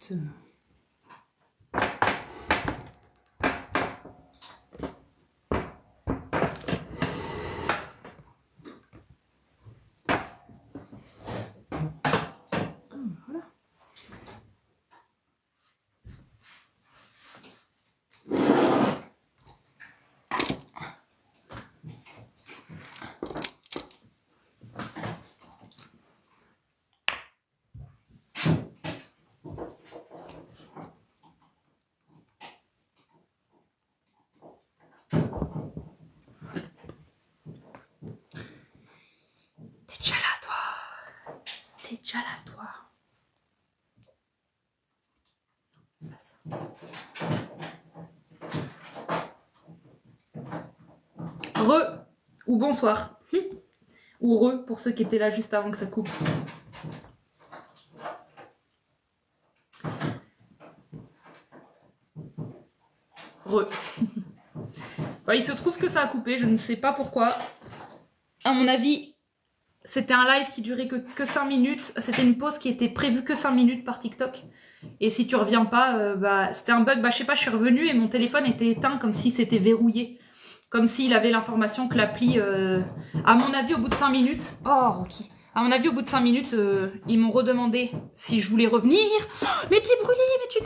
juste... Voilà. T'es déjà là, toi. T'es déjà là, toi. Pas ça. Re ou bonsoir. Ou re pour ceux qui étaient là juste avant que ça coupe. Re. Ouais, il se trouve que ça a coupé, je ne sais pas pourquoi. À mon avis, c'était un live qui durait que 5 minutes. C'était une pause qui était prévue que 5 minutes par TikTok. Et si tu reviens pas, bah, c'était un bug. Bah, je sais pas, je suis revenue et mon téléphone était éteint comme si c'était verrouillé. Comme s'il avait l'information que l'appli... À mon avis, au bout de 5 minutes... Oh, Rocky. À mon avis, au bout de 5 minutes, ils m'ont redemandé si je voulais revenir. Oh, mais t'es brûlé, mais tu...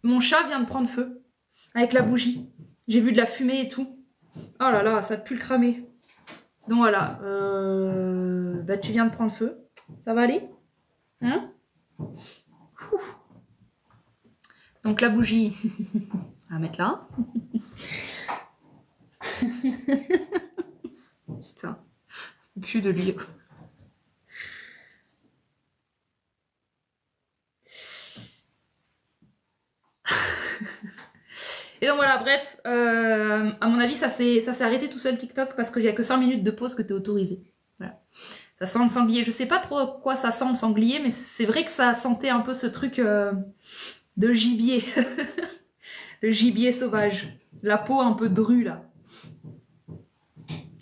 Mon chat vient de prendre feu. Avec la bougie. J'ai vu de la fumée et tout. Oh là là, ça pue le cramer. Donc voilà. Bah, tu viens de prendre feu. Ça va aller? Hein? Ouf. Donc la bougie, on va mettre là. Putain, plus de lui. Et donc voilà, bref, à mon avis, ça s'est arrêté tout seul TikTok parce qu'il n'y a que 5 minutes de pause que tu es autorisé. Voilà. Ça sent le sanglier. Je sais pas trop quoi ça sent le sanglier, mais c'est vrai que ça sentait un peu ce truc de gibier. Le gibier sauvage. La peau un peu drue, là.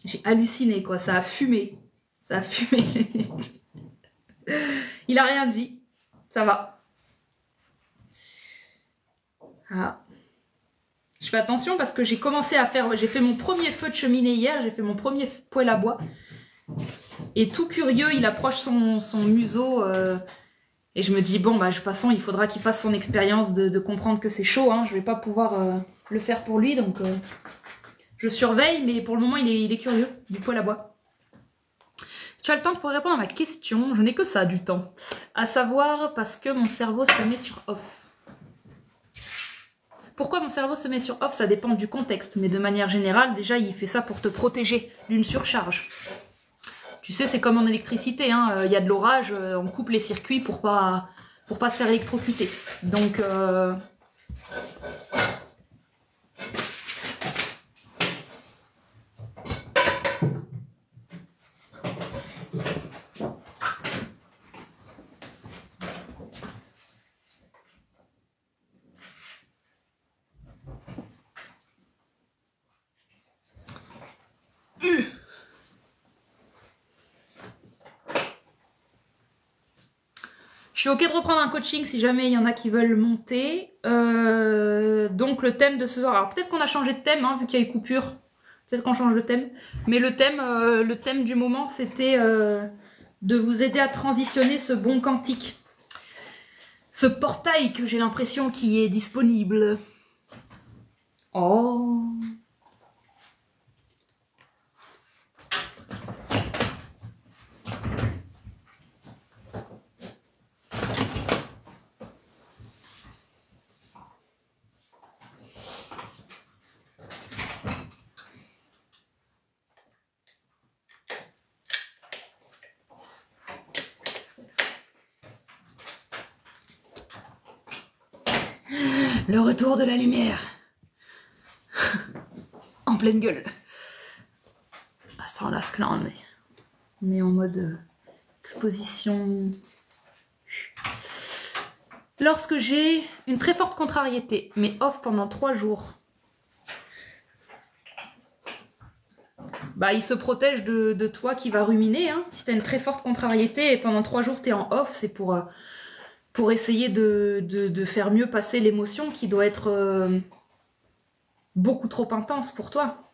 J'ai halluciné, quoi. Ça a fumé. Ça a fumé. Il a rien dit. Ça va. Ah. Je fais attention parce que j'ai commencé à faire... J'ai fait mon premier feu de cheminée hier. J'ai fait mon premier poêle à bois. Et tout curieux, il approche son museau... Et je me dis, bon, bah, de toute façon, il faudra qu'il fasse son expérience de comprendre que c'est chaud. Hein. Je vais pas pouvoir le faire pour lui, donc je surveille, mais pour le moment, il est curieux du poêle à bois. Si tu as le temps, tu pourrais répondre à ma question. Je n'ai que ça, du temps. À savoir, parce que mon cerveau se met sur off. Pourquoi mon cerveau se met sur off? Ça dépend du contexte, mais de manière générale, déjà, il fait ça pour te protéger d'une surcharge. Tu sais, c'est comme en électricité, hein. Y a de l'orage, on coupe les circuits pour pas se faire électrocuter. Donc, je suis ok de reprendre un coaching si jamais il y en a qui veulent monter. Donc le thème de ce soir, alors peut-être qu'on a changé de thème, hein, vu qu'il y a eu coupure. Peut-être qu'on change de thème. Mais le thème du moment, c'était de vous aider à transitionner ce bon quantique. Ce portail que j'ai l'impression qui est disponible. Oh. Le retour de la lumière. En pleine gueule. Attends, là, ce que là, on est en mode exposition. Lorsque j'ai une très forte contrariété, mais off pendant 3 jours, bah, il se protège de toi qui va ruminer. Hein. Si tu as une très forte contrariété et pendant 3 jours, tu es en off, c'est pour pour essayer de faire mieux passer l'émotion qui doit être beaucoup trop intense pour toi.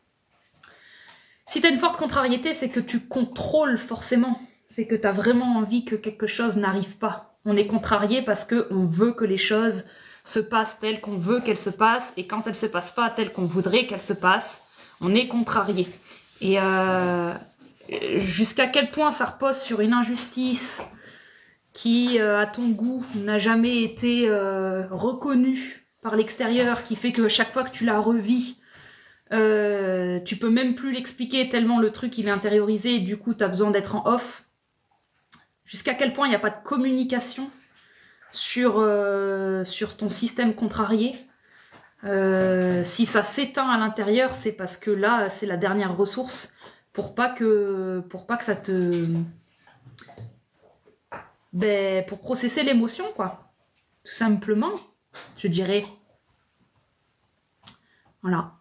Si tu as une forte contrariété, c'est que tu contrôles forcément. C'est que tu as vraiment envie que quelque chose n'arrive pas. On est contrarié parce qu'on veut que les choses se passent telles qu'on veut qu'elles se passent, et quand elles se passent pas telles qu'on voudrait qu'elles se passent, on est contrarié. Et jusqu'à quel point ça repose sur une injustice qui, à ton goût, n'a jamais été reconnue par l'extérieur, qui fait que chaque fois que tu la revis, tu peux même plus l'expliquer tellement le truc il est intériorisé et du coup tu as besoin d'être en off. Jusqu'à quel point il n'y a pas de communication sur ton système contrarié. Si ça s'éteint à l'intérieur, c'est parce que là, c'est la dernière ressource pour pas que ça te... pour processer l'émotion, quoi. Tout simplement, je dirais. Voilà.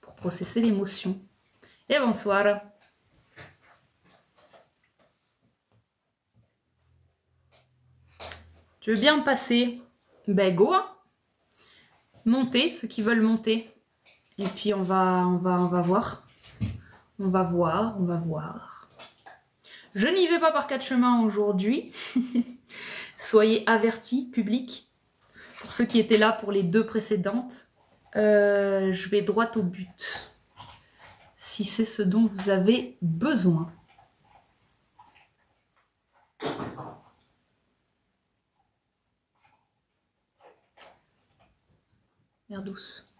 Pour processer l'émotion. Et bonsoir. Tu veux bien passer? Ben go, hein. Monter, ceux qui veulent monter. Et puis on va voir. On va voir. Je n'y vais pas par quatre chemins aujourd'hui. Soyez avertis, public. Pour ceux qui étaient là pour les 2 précédentes, je vais droit au but. Si c'est ce dont vous avez besoin. Mer douce.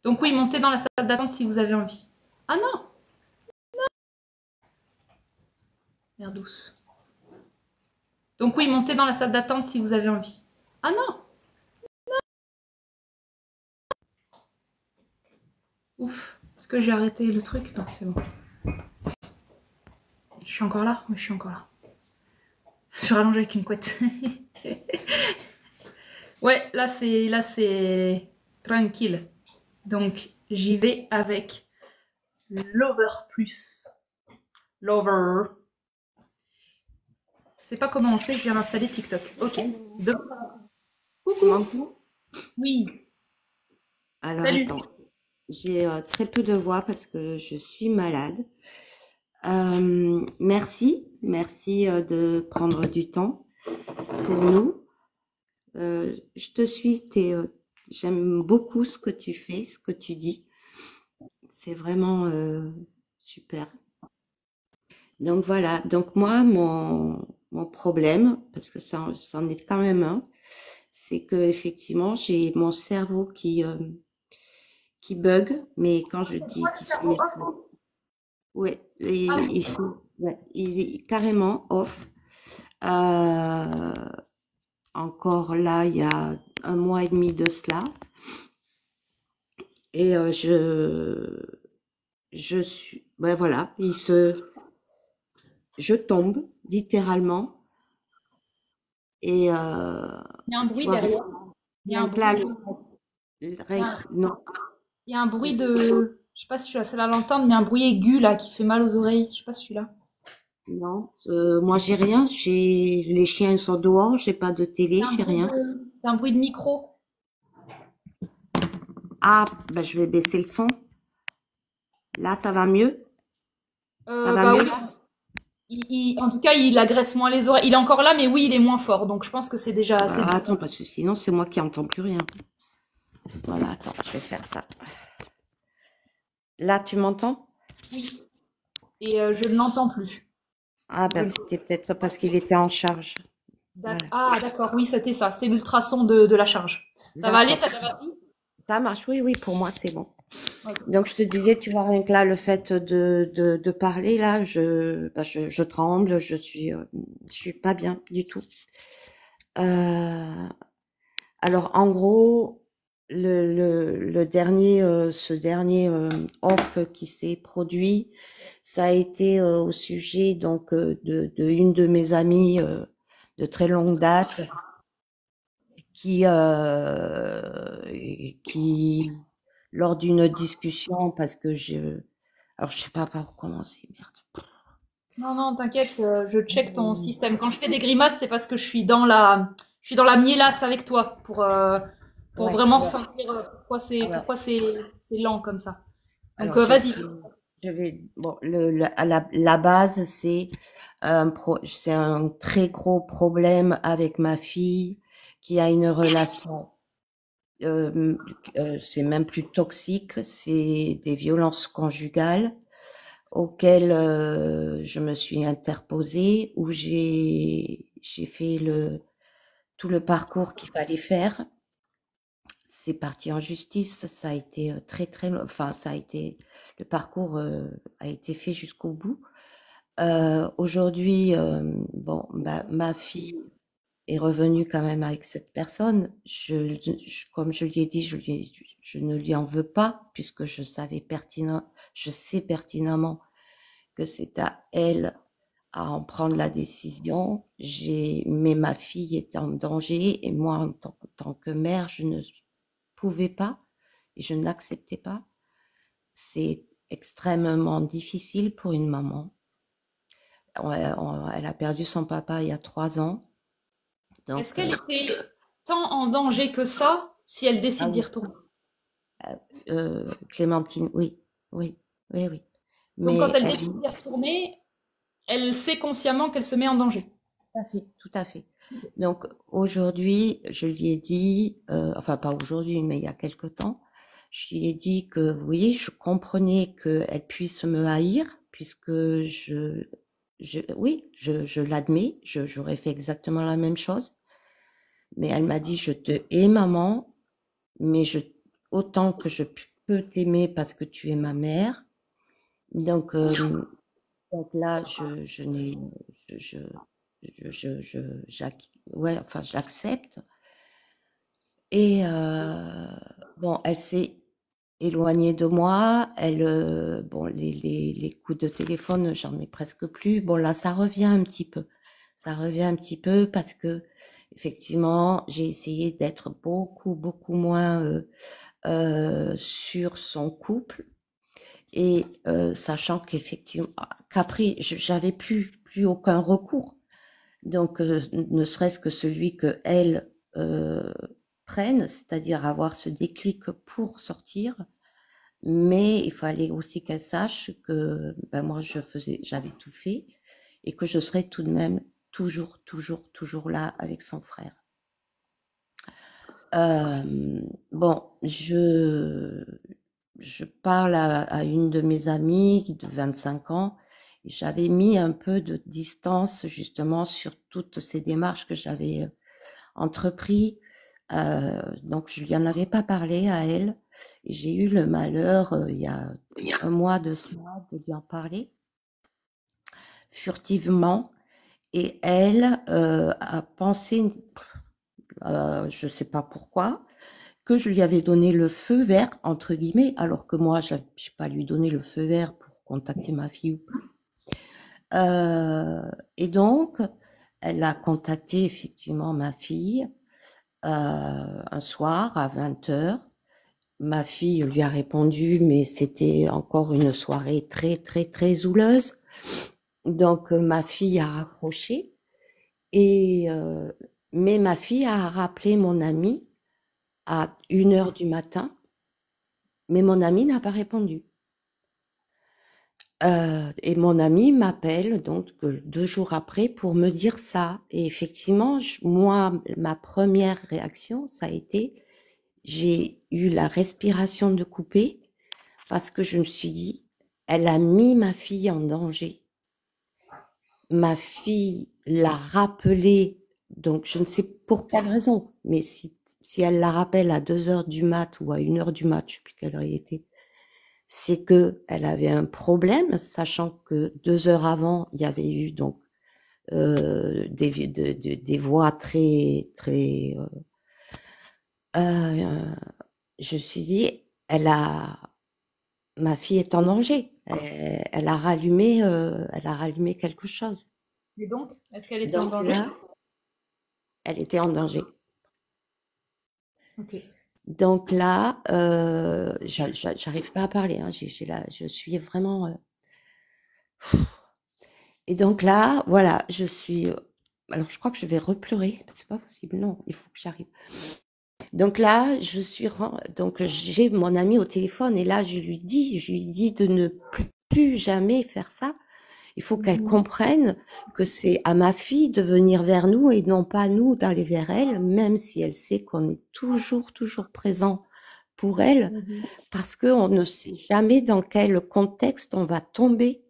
Donc oui, montez dans la salle d'attente si vous avez envie. Ah non! Non! Mer douce. Donc oui, montez dans la salle d'attente si vous avez envie. Ah non! Non! Ouf. Est-ce que j'ai arrêté le truc? Non, c'est bon. Je suis encore là? Oui, je suis encore là. Je suis rallongée avec une couette. Ouais, là c'est tranquille. Donc j'y vais avec Lover Plus. Lover. C'est pas comment on fait, je viens d'installer TikTok. Ok. Coucou. Oui. Alors Salut. attends, j'ai très peu de voix parce que je suis malade. Merci de prendre du temps pour nous. Je te suis, j'aime beaucoup ce que tu fais, ce que tu dis. C'est vraiment super. Donc voilà, donc moi, mon problème, parce que ça en est quand même un, c'est que effectivement j'ai mon cerveau qui bug, mais quand je dis qu'il se met, ouais, il est carrément off. Euh, encore là, il y a 1 mois et demi de cela, et je suis, ben voilà, je tombe littéralement, et Il y a un tu bruit vois, derrière. Il y a un rien que bruit. là, Il non, y a un bruit de. Je sais pas si je suis la seule à l'entendre, mais un bruit aigu là qui fait mal aux oreilles. Je sais pas si celui-là. non, moi j'ai rien, les chiens ils sont dehors, j'ai pas de télé, j'ai rien. C'est un bruit de micro. Ah, ben je vais baisser le son. Là, ça va mieux? Ça va Bah mieux oui. là? En tout cas, il agresse moins les oreilles. Il est encore là, mais oui, il est moins fort. Donc je pense que c'est déjà Bah, assez alors, bien. attends, parce que sinon c'est moi qui entends plus rien. Voilà, attends, je vais faire ça. Là, tu m'entends? Oui. Et je ne l'entends plus. Ah, ben Je- c'était peut-être parce qu'il était en charge. Voilà. Ah, d'accord. Oui, c'était ça. C'était l'ultrason de la charge. Ça va aller, D'accord. t'as la batterie? Ça marche, oui, oui, pour moi c'est bon. Ok. Donc je te disais, tu vois, rien que là, le fait de parler, là, je tremble, je suis pas bien du tout. Euh, alors en gros, le dernier, ce dernier off qui s'est produit, ça a été au sujet donc de une de mes amies de très longue date qui qui lors d'une discussion parce que alors je sais pas par où commencer, merde. Non, non, t'inquiète, je check ton système. Quand je fais des grimaces, c'est parce que je suis dans la mielasse avec toi pour Ouais, vraiment bon, ressentir alors, pourquoi c'est lent comme ça. Donc, alors vas-y. je vais, bon, à la base, c'est un très gros problème avec ma fille qui a une relation, euh, c'est même plus toxique, c'est des violences conjugales auxquelles je me suis interposée, où j'ai fait tout le parcours qu'il fallait faire. C'est parti en justice, ça a été très très, enfin ça a été, le parcours a été fait jusqu'au bout. Aujourd'hui, bon, bah, ma fille est revenue quand même avec cette personne. Comme je lui ai dit, je ne lui en veux pas puisque je sais pertinemment que c'est à elle à en prendre la décision. Mais ma fille est en danger et moi, en tant que mère, je ne pouvais pas et je n'acceptais pas. C'est extrêmement difficile pour une maman. Elle a perdu son papa il y a 3 ans. Est-ce Donc, qu'elle était tant en danger que ça si elle ah décide d'y oui, retourner? Clémentine, oui, oui, oui, oui. Donc, quand Mais elle elle, décide d'y retourner, elle sait consciemment qu'elle se met en danger. tout à fait, tout à fait. Donc aujourd'hui, je lui ai dit, enfin pas aujourd'hui, mais il y a quelque temps, je lui ai dit que oui, je comprenais qu'elle puisse me haïr, puisque oui, je l'admets, j'aurais fait exactement la même chose. Mais elle m'a dit, je te hais, maman, mais autant que je peux t'aimer parce que tu es ma mère. Donc, donc là, je n'ai, je, ouais, enfin, j'accepte. Et bon, elle s'est éloignée de moi. Bon, les coups de téléphone, j'en ai presque plus. Bon, là, ça revient un petit peu. Ça revient un petit peu parce que effectivement, j'ai essayé d'être beaucoup, beaucoup moins sur son couple. Et sachant qu'effectivement, qu'après, j'avais plus aucun recours. Donc, ne serait-ce que celui que elle prenne, c'est-à-dire avoir ce déclic pour sortir. Mais il fallait aussi qu'elle sache que ben moi, j'avais tout fait et que je serais tout de même toujours, toujours, toujours là avec son frère. Bon, je parle à une de mes amies de 25 ans. Et j'avais mis un peu de distance justement sur toutes ces démarches que j'avais entreprises. Donc, je lui en avais pas parlé à elle. Et j'ai eu le malheur, il y a un mois de cela, de lui en parler furtivement. Et elle a pensé, je ne sais pas pourquoi, que je lui avais donné le feu vert, entre guillemets, alors que moi, je n'ai pas lui donné le feu vert pour contacter ma fille ou plus. Et donc, elle a contacté effectivement ma fille un soir à 20 h. Ma fille lui a répondu, mais c'était encore une soirée très, très, très houleuse. Donc, ma fille a raccroché. Mais ma fille a rappelé mon amie à 1 h du matin, mais mon amie n'a pas répondu. Et mon ami m'appelle donc 2 jours après pour me dire ça. Et effectivement, moi, ma première réaction, ça a été, j'ai eu la respiration de couper parce que je me suis dit, elle a mis ma fille en danger. Ma fille l'a rappelé, donc je ne sais pour quelle raison, mais si elle la rappelle à 2 h du mat ou à 1 h du mat, je ne sais plus quelle heure il était, c'est que elle avait un problème, sachant que 2 heures avant, il y avait eu donc des voix très très. Je me suis dit, ma fille est en danger. Elle a rallumé quelque chose. Et donc, est-ce qu'elle était en Donc danger? là, elle était en danger. Ok. Donc là, j'arrive pas à parler. Hein. Je suis vraiment. Et donc là, voilà, je suis. Alors, je crois que je vais repleurer. C'est pas possible. Non, il faut que j'arrive. Donc là, donc j'ai mon ami au téléphone et là, je lui dis de ne plus jamais faire ça. Il faut qu'elle comprenne que c'est à ma fille de venir vers nous et non pas nous d'aller vers elle, même si elle sait qu'on est toujours présent pour elle, parce qu'on ne sait jamais dans quel contexte on va tomber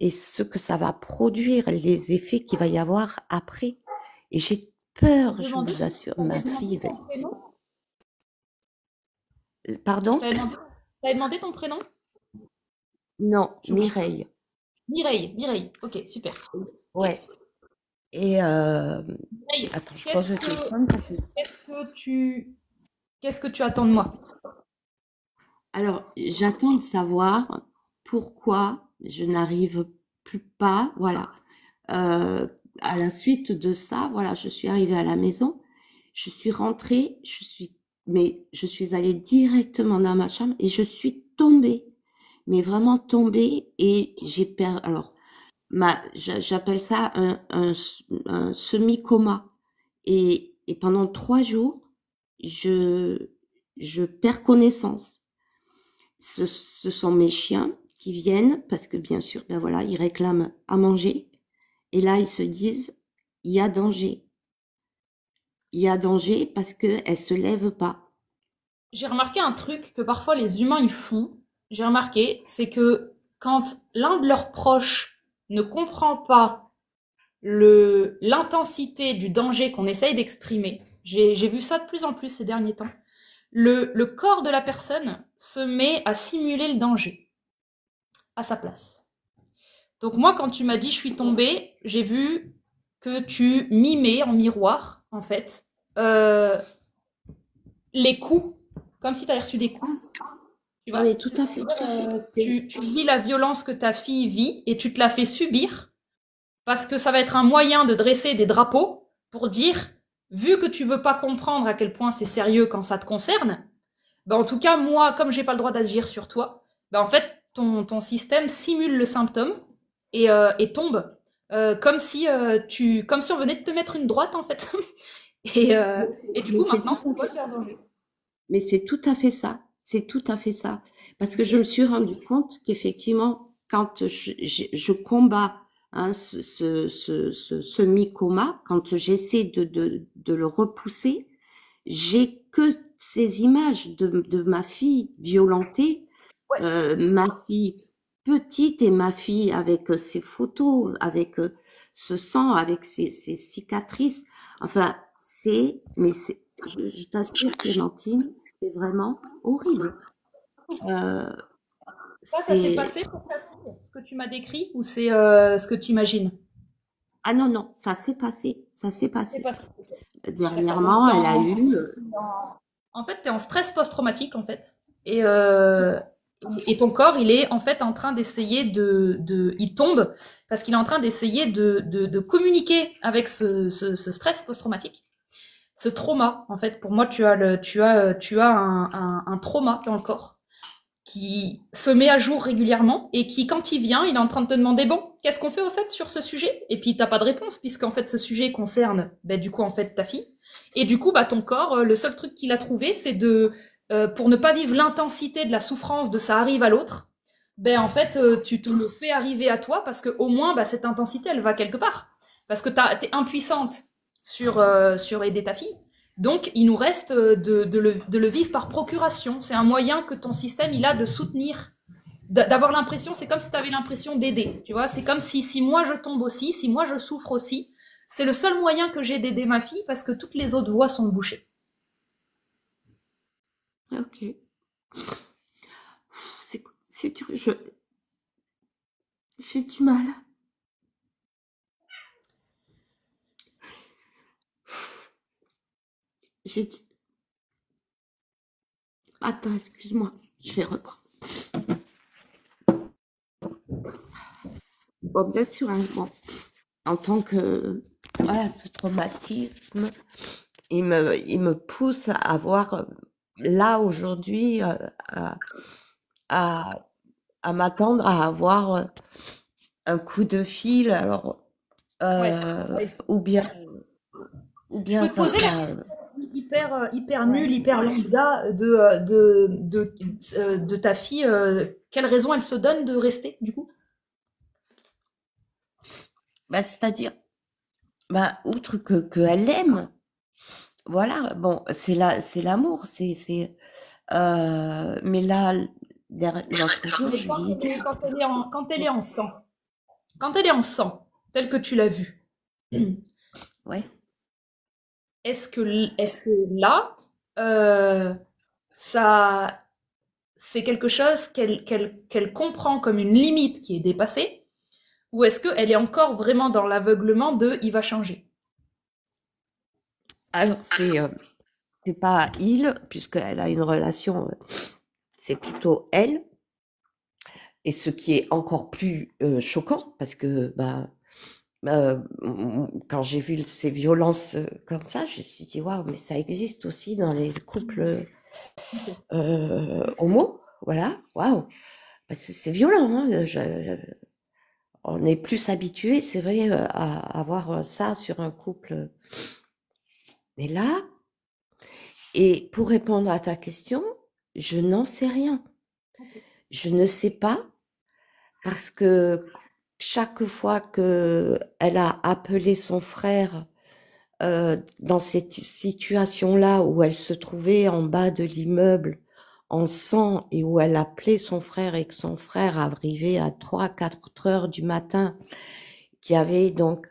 et ce que ça va produire, les effets qu'il va y avoir après. Et j'ai peur, je vous assure, ma fille va... Pardon? T'avais demandé ton prénom? Non, Mireille. Mireille. Ok, super. Ouais. Et Mireille, attends, je pose le téléphone. Qu'est-ce que tu attends de moi? Alors, j'attends de savoir pourquoi je n'arrive plus pas, voilà. À la suite de ça, voilà, je suis arrivée à la maison, je suis rentrée, mais je suis allée directement dans ma chambre et je suis tombée, mais vraiment tombée et alors, j'appelle ça un semi-coma. Et pendant 3 jours, je perds connaissance. Ce sont mes chiens qui viennent parce que bien sûr, ben voilà, ils réclament à manger. Et là, ils se disent, il y a danger. Il y a danger parce qu'elle se lève pas. J'ai remarqué un truc que parfois les humains ils font. J'ai remarqué, c'est que quand l'un de leurs proches ne comprend pas l'intensité du danger qu'on essaye d'exprimer, j'ai vu ça de plus en plus ces derniers temps, le corps de la personne se met à simuler le danger à sa place. Donc moi, quand tu m'as dit je suis tombée, j'ai vu que tu mimais en miroir, en fait, les coups, comme si tu avais reçu des coups. Tu vois, oui, tout à fait. tu vis la violence que ta fille vit et tu te la fais subir parce que ça va être un moyen de dresser des drapeaux pour dire, vu que tu veux pas comprendre à quel point c'est sérieux quand ça te concerne, ben en tout cas, moi, comme j'ai pas le droit d'agir sur toi, ben en fait, ton système simule le symptôme et tombe comme si on venait de te mettre une droite en fait. et du coup, maintenant, c'est toi qui es en danger. Mais c'est tout à fait ça. C'est tout à fait ça. Parce que je me suis rendu compte qu'effectivement, quand je combats ce semi-coma, quand j'essaie de le repousser, j'ai que ces images de ma fille violentée, ma fille petite et ma fille avec ses photos, avec ce sang, avec ses cicatrices. Enfin, mais je t'assure, Clémentine, c'est vraiment horrible. Ça s'est passé pour ta fille, ce que tu m'as décrit, ou c'est ce que tu imagines? Ah non, non, ça s'est passé, ça s'est C'est passé. passé. Dernièrement, elle a eu... En fait, tu es en stress post-traumatique, en fait. Et ton corps, il est en fait en train d'essayer il tombe parce qu'il est en train d'essayer de communiquer avec ce stress post-traumatique, ce trauma. En fait, pour moi, tu as un trauma dans le corps qui se met à jour régulièrement et qui, quand il vient, il est en train de te demander, bon, qu'est-ce qu'on fait au fait sur ce sujet? Et puis t'as pas de réponse puisqu'en fait ce sujet concerne, ben, du coup en fait ta fille. Et du coup, bah ton corps, le seul truc qu'il a trouvé, c'est pour ne pas vivre l'intensité de la souffrance de ça arrive à l'autre, ben en fait tu te le fais arriver à toi parce que au moins bah, cette intensité elle va quelque part parce que t'es impuissante sur aider ta fille. Donc, il nous reste de le vivre par procuration. C'est un moyen que ton système, il a de soutenir, d'avoir l'impression, c'est comme si tu avais l'impression d'aider. Tu vois, c'est comme si moi je tombe aussi, si moi je souffre aussi, c'est le seul moyen que j'ai d'aider ma fille parce que toutes les autres voies sont bouchées. Ok. C'est dur, j'ai du mal. J'ai du... Attends, excuse-moi, je vais reprendre. Bon, bien sûr, hein, bon, en tant que... Voilà, ce traumatisme, il me pousse à avoir, là, aujourd'hui, à, à m'attendre à avoir un coup de fil, alors, Ouais. euh, Ouais. ou bien, ou Je bien peux te ça poser la sera, question hyper ouais. nulle, hyper lambda de ta fille. Quelle raison elle se donne de rester, du coup? Bah, c'est-à-dire, bah, outre que elle aime, voilà, bon, c'est l'amour, mais là, l'autre jour, Mais je lui ai dit, quand elle est en sang, quand elle est en sang, telle que tu l'as vue, ouais, est-ce que là, euh, ça, c'est quelque chose qu'elle comprend comme une limite qui est dépassée, ou est-ce qu'elle est encore vraiment dans l'aveuglement de il va changer? alors c'est pas il, puisqu'elle a une relation, c'est plutôt elle, et ce qui est encore plus choquant, parce que, bah, quand j'ai vu ces violences comme ça, je me suis dit, waouh, mais ça existe aussi dans les couples Ok. homo, voilà, waouh, parce que c'est violent, hein, on est plus habitué, c'est vrai, à avoir ça sur un couple. Et là, et pour répondre à ta question, je n'en sais rien. Ok. Je ne sais pas parce que chaque fois que elle a appelé son frère dans cette situation-là où elle se trouvait en bas de l'immeuble en sang et où elle appelait son frère et que son frère arrivait à 3, 4 heures du matin, qui avait donc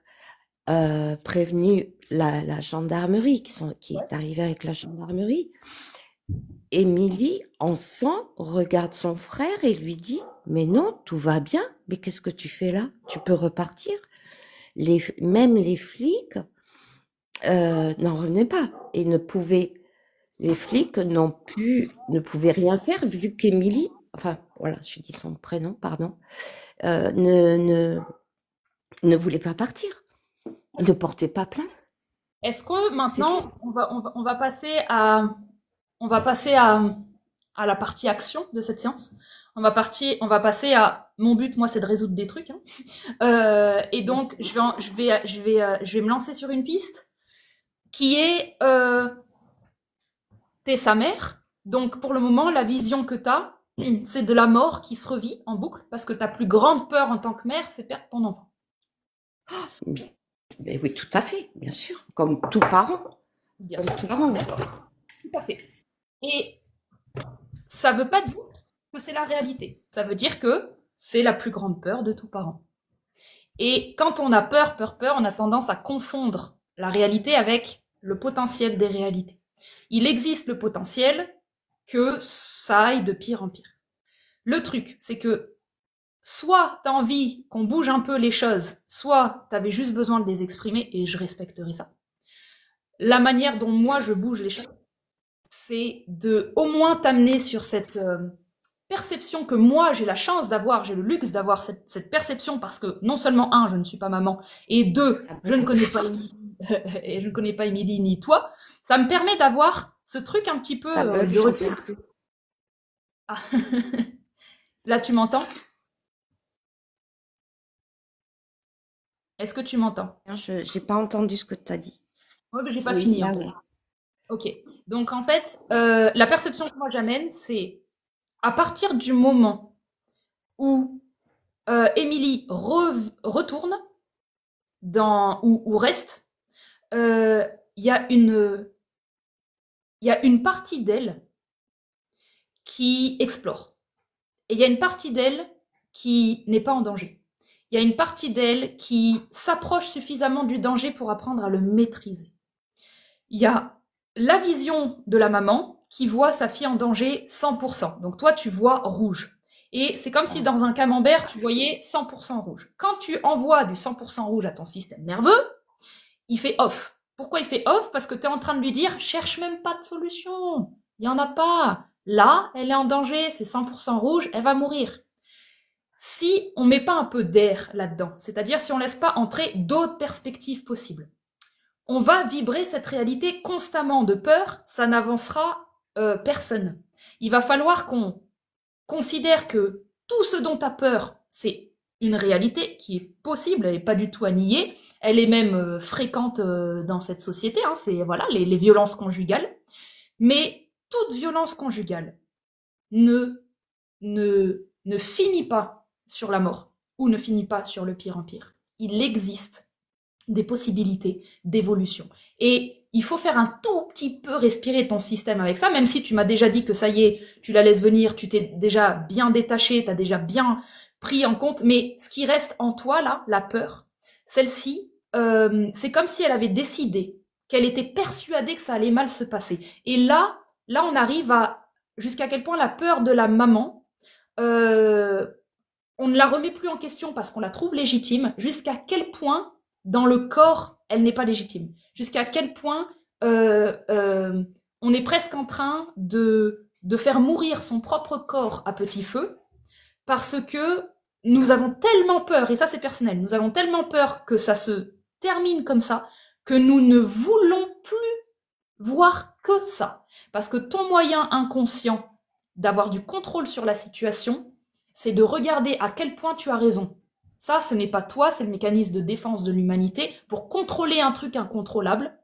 prévenu la gendarmerie, qui Ouais. est arrivée avec la gendarmerie. Émilie, en sang, regarde son frère et lui dit, mais non, tout va bien, mais qu'est-ce que tu fais là? Tu peux repartir. Même les flics n'en revenaient pas et les flics ne pouvaient rien faire vu qu'Émilie, enfin voilà, je dis son prénom, pardon, euh, ne, ne, ne voulait pas partir, ne portait pas plainte. Est-ce que C'est ça. maintenant, on va passer à la partie action de cette séance? On va passer à mon but, moi, c'est de résoudre des trucs, hein. Et donc, je vais me lancer sur une piste qui est t'es sa mère. Donc, pour le moment, la vision que t'as, c'est de la mort qui se revit en boucle parce que ta plus grande peur en tant que mère, c'est perdre ton enfant. Mais oui, tout à fait, bien sûr, comme tout parent, Bien comme sûr. tout parent. D'accord. Tout à fait. Et ça veut pas dire que c'est la réalité. Ça veut dire que c'est la plus grande peur de tout parent. Et quand on a peur, on a tendance à confondre la réalité avec le potentiel des réalités. Il existe le potentiel que ça aille de pire en pire. Le truc, c'est que soit t'as envie qu'on bouge un peu les choses, soit t'avais juste besoin de les exprimer et je respecterai ça. La manière dont moi je bouge les choses, c'est de au moins t'amener sur cette perception que moi j'ai la chance d'avoir, j'ai le luxe d'avoir cette perception parce que non seulement un, je ne suis pas maman, et deux, je ne connais pas Émilie, et je ne connais pas Émilie ni toi, ça me permet d'avoir ce truc un petit peu Ça bug, de recul. j'entends plus. Ah. Là, tu m'entends? Est-ce que tu m'entends? Je n'ai pas entendu ce que tu as dit. Ouais, mais j'ai pas Oui, fini en là, fait. oui. Ok. Donc en fait, la perception que moi j'amène, c'est à partir du moment où Émilie retourne ou reste, il y a il y a une partie d'elle qui explore. Et il y a une partie d'elle qui n'est pas en danger. Il y a une partie d'elle qui s'approche suffisamment du danger pour apprendre à le maîtriser. Il y a la vision de la maman qui voit sa fille en danger 100%. Donc toi, tu vois rouge. Et c'est comme si Ah, dans un camembert, tu voyais 100% rouge. Quand tu envoies du 100% rouge à ton système nerveux, il fait off. Pourquoi il fait off? Parce que tu es en train de lui dire, cherche même pas de solution. Il n'y en a pas. Là, elle est en danger, c'est 100% rouge, elle va mourir. Si on met pas un peu d'air là-dedans, c'est-à-dire si on laisse pas entrer d'autres perspectives possibles, on va vibrer cette réalité constamment de peur, ça n'avancera personne. Il va falloir qu'on considère que tout ce dont tu as peur, c'est une réalité qui est possible, elle n'est pas du tout à nier, elle est même fréquente dans cette société, hein, c'est voilà, les violences conjugales. Mais toute violence conjugale ne, ne finit pas sur la mort ou ne finit pas sur le pire en pire. Il existe des possibilités d'évolution. Et il faut faire un tout petit peu respirer ton système avec ça, même si tu m'as déjà dit que ça y est, tu la laisses venir, tu t'es déjà bien détaché, tu as déjà bien pris en compte, mais ce qui reste en toi, là, la peur, celle-ci, c'est comme si elle avait décidé, qu'elle était persuadée que ça allait mal se passer. Et là on arrive à jusqu'à quel point la peur de la maman, on ne la remet plus en question parce qu'on la trouve légitime, jusqu'à quel point dans le corps, elle n'est pas légitime. Jusqu'à quel point on est presque en train de faire mourir son propre corps à petit feu parce que nous avons tellement peur, et ça c'est personnel, nous avons tellement peur que ça se termine comme ça, que nous ne voulons plus voir que ça. Parce que ton moyen inconscient d'avoir du contrôle sur la situation, c'est de regarder à quel point tu as raison. Ça, ce n'est pas toi, c'est le mécanisme de défense de l'humanité pour contrôler un truc incontrôlable.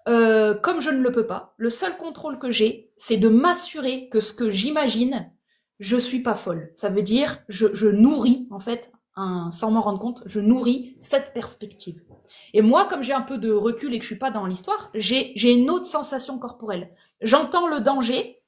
Comme je ne le peux pas, le seul contrôle que j'ai, c'est de m'assurer que ce que j'imagine, je suis pas folle. Ça veut dire, je nourris, en fait, sans m'en rendre compte, je nourris cette perspective. Et moi, comme j'ai un peu de recul et que je suis pas dans l'histoire, j'ai une autre sensation corporelle. J'entends le danger,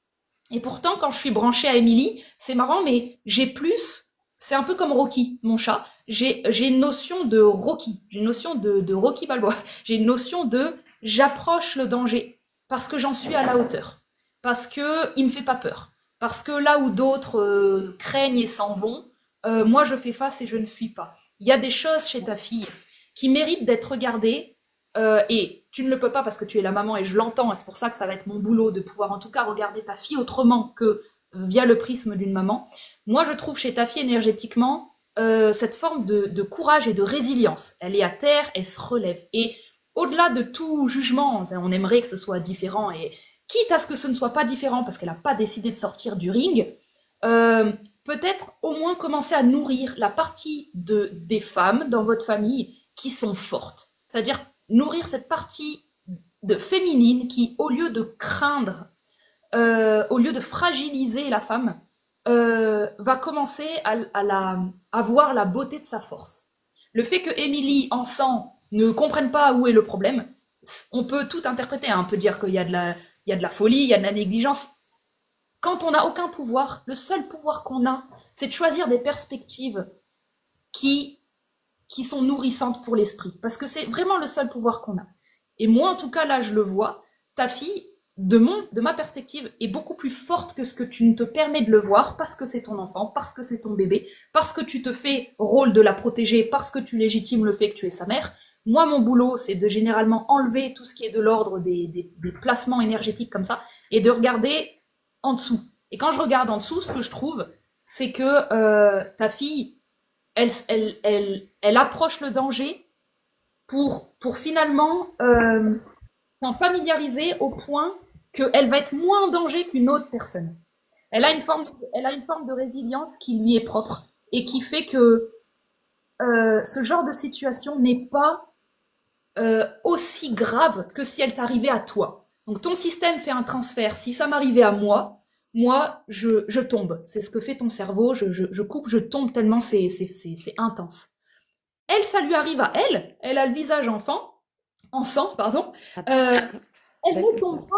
et pourtant, quand je suis branchée à Émilie, c'est marrant, mais j'ai plus, c'est un peu comme Rocky, mon chat, j'ai une notion de Rocky, j'ai une notion de Rocky Balboa, j'ai une notion de j'approche le danger parce que j'en suis à la hauteur, parce que il me fait pas peur, parce que là où d'autres craignent et s'en vont, moi je fais face et je ne fuis pas. Il y a des choses chez ta fille qui méritent d'être regardées et tu ne le peux pas parce que tu es la maman et je l'entends et c'est pour ça que ça va être mon boulot de pouvoir en tout cas regarder ta fille autrement que via le prisme d'une maman. Moi je trouve chez ta fille énergétiquement cette forme de courage et de résilience. Elle est à terre, elle se relève et au-delà de tout jugement, on aimerait que ce soit différent et quitte à ce que ce ne soit pas différent parce qu'elle n'a pas décidé de sortir du ring, peut-être au moins commencer à nourrir la partie des femmes dans votre famille qui sont fortes. C'est-à-dire nourrir cette partie de féminine qui, au lieu de craindre, au lieu de fragiliser la femme, va commencer à voir la beauté de sa force. Le fait que Émilie, en sang, ne comprenne pas où est le problème, on peut tout interpréter, hein. On peut dire qu'il y a de la folie, il y a de la négligence. Quand on n'a aucun pouvoir, le seul pouvoir qu'on a, c'est de choisir des perspectives qui sont nourrissantes pour l'esprit. Parce que c'est vraiment le seul pouvoir qu'on a. Et moi, en tout cas, là, je le vois, ta fille, de ma perspective, est beaucoup plus forte que ce que tu ne te permets de le voir, parce que c'est ton enfant, parce que c'est ton bébé, parce que tu te fais rôle de la protéger, parce que tu légitimes le fait que tu es sa mère. Moi, mon boulot, c'est de généralement enlever tout ce qui est de l'ordre des placements énergétiques comme ça, et de regarder en dessous. Et quand je regarde en dessous, ce que je trouve, c'est que ta fille, elle approche le danger pour finalement s'en familiariser au point qu'elle va être moins en danger qu'une autre personne. Elle a une forme de résilience qui lui est propre et qui fait que ce genre de situation n'est pas aussi grave que si elle t'arrivait à toi. Donc ton système fait un transfert. Si ça m'arrivait à moi, je tombe. C'est ce que fait ton cerveau. Je coupe, je tombe tellement c'est intense. Elle, ça lui arrive à elle. Elle a le visage en sang, pardon. Elle ne tombe pas.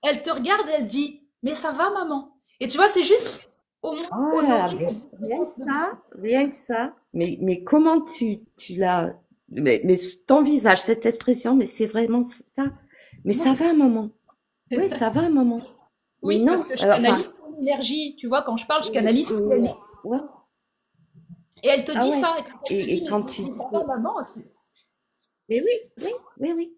Elle te regarde et elle dit « Mais ça va, maman ?» Et tu vois, c'est juste au moins rien que ça. Mais comment tu l'as... Mais ton visage, cette expression, mais c'est vraiment ça. Mais ça va, maman. Oui, ça va, maman. Oui, non, parce que je canalise ton énergie. Tu vois, quand je parle, je canalise ton énergie. Ouais. Et elle te dit ça. Et quand tu... Ça va, maman. Mais oui.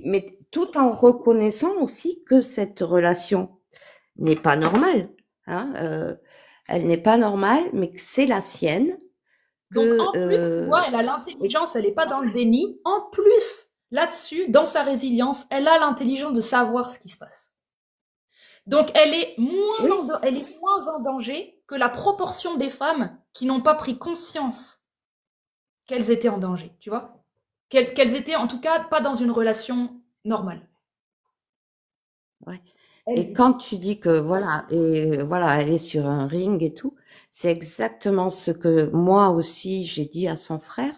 Mais tout en reconnaissant aussi que cette relation n'est pas normale. Hein, elle n'est pas normale, mais que c'est la sienne. Donc en plus, tu vois, elle a l'intelligence, elle n'est pas dans le déni. En plus, là-dessus, dans sa résilience, elle a l'intelligence de savoir ce qui se passe. Donc, Oui, elle est moins en danger que la proportion des femmes qui n'ont pas pris conscience qu'elles étaient en danger, tu vois? Qu'elles étaient en tout cas pas dans une relation normale. ouais. Et Elles, quand tu dis que voilà, et voilà, elle est sur un ring et tout, c'est exactement ce que moi aussi j'ai dit à son frère.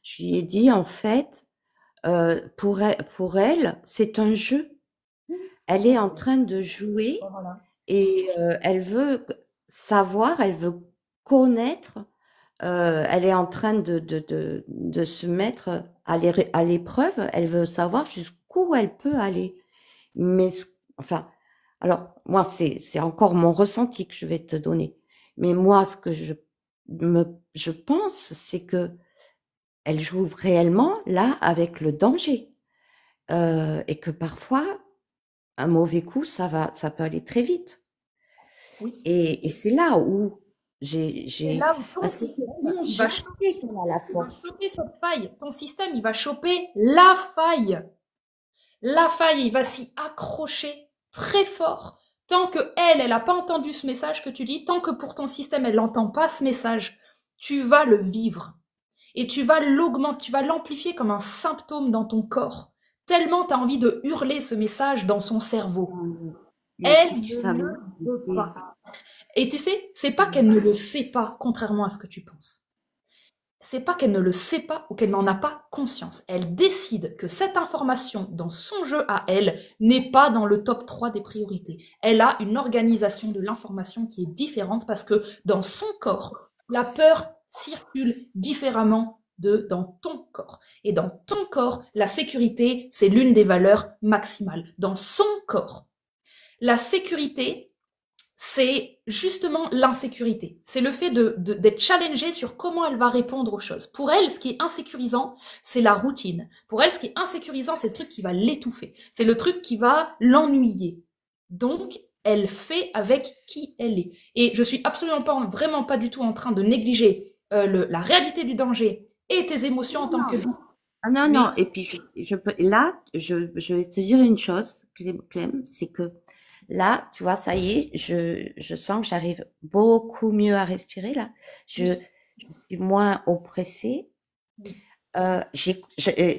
Je lui ai dit en fait, pour elle, c'est un jeu. Elle est en train de jouer voilà. et elle veut savoir, elle veut connaître. Elle est en train de se mettre à l'épreuve. Elle veut savoir jusqu'où elle peut aller. Mais enfin, alors moi c'est encore mon ressenti que je vais te donner. Mais moi ce que je pense c'est que elle joue réellement là avec le danger et que parfois un mauvais coup ça peut aller très vite. Oui. Et c'est là où C'est j'ai là où ton parce que c'est système, bien, il je va sais qu'elle a la il va force. choper cette faille. Ton système, il va choper la faille. La faille, il va s'y accrocher très fort. Tant que elle n'a pas entendu ce message que tu dis, tant que pour ton système, elle n'entend pas ce message, tu vas le vivre. Et tu vas l'augmenter, tu vas l'amplifier comme un symptôme dans ton corps. Tellement tu as envie de hurler ce message dans son cerveau. Mais Elle si tu ne savais, le veut c'est pas. Et tu sais, c'est pas qu'elle ne le sait pas, contrairement à ce que tu penses. C'est pas qu'elle ne le sait pas ou qu'elle n'en a pas conscience. Elle décide que cette information dans son jeu à elle n'est pas dans le top 3 des priorités. Elle a une organisation de l'information qui est différente parce que dans son corps, la peur circule différemment de dans ton corps. Et dans ton corps, la sécurité, c'est l'une des valeurs maximales. Dans son corps, la sécurité, c'est justement l'insécurité. C'est le fait d'être challengée sur comment elle va répondre aux choses. Pour elle, ce qui est insécurisant, c'est la routine. Pour elle, ce qui est insécurisant, c'est le truc qui va l'étouffer. C'est le truc qui va l'ennuyer. Donc, elle fait avec qui elle est. Et je suis absolument pas, vraiment pas du tout en train de négliger la réalité du danger et tes émotions en tant que... ah non, Mais non. Et puis je peux, là, je vais te dire une chose, Clem, c'est que là, tu vois, ça y est, je sens que j'arrive beaucoup mieux à respirer là. Je, oui, je suis moins oppressée. oui.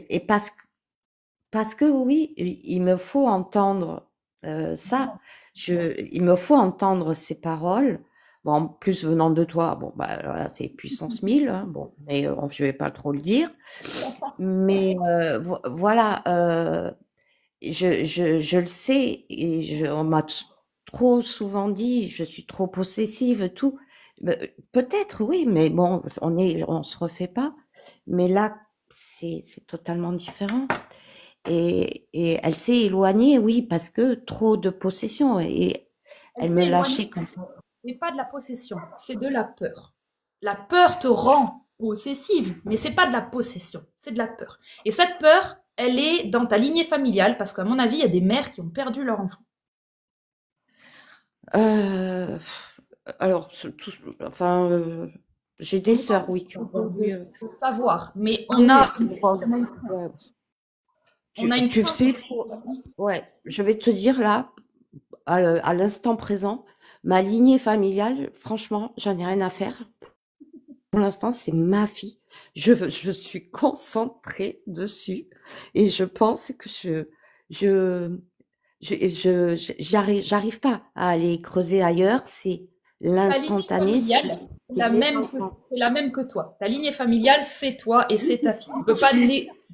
Et parce que oui, il me faut entendre ça. Il me faut entendre ces paroles. Bon, en plus venant de toi, bon, bah, voilà, c'est puissance 1000, hein, bon, mais je vais pas trop le dire. Mais voilà, je le sais et on m'a trop souvent dit, je suis trop possessive, tout. Peut-être, oui, mais bon, on se refait pas. Mais là, c'est totalement différent. Et elle s'est éloignée, oui, parce que trop de possession. Et Elle elle me s'est lâchait éloignée. comme ça. C'est pas de la possession, c'est de la peur. La peur te rend possessive, mais c'est pas de la possession, c'est de la peur. Et cette peur, elle est dans ta lignée familiale, parce qu'à mon avis, il y a des mères qui ont perdu leur enfant. Euh, alors, enfin, j'ai des On n'est pas sœurs, oui, qui ont perdu. de savoir, mais Oui, oui, ouais. on a une Tu crainte. sais, ouais, je vais te dire là, à l'instant présent, ma lignée familiale, franchement, j'en ai rien à faire. Pour l'instant, c'est ma fille. Je suis concentrée dessus et je pense que je, j'arrive pas à aller creuser ailleurs. C'est Ta lignée l'instantané, familiale, c'est mes enfants. c'est la même que toi. Ta lignée familiale, c'est toi et c'est ta fille.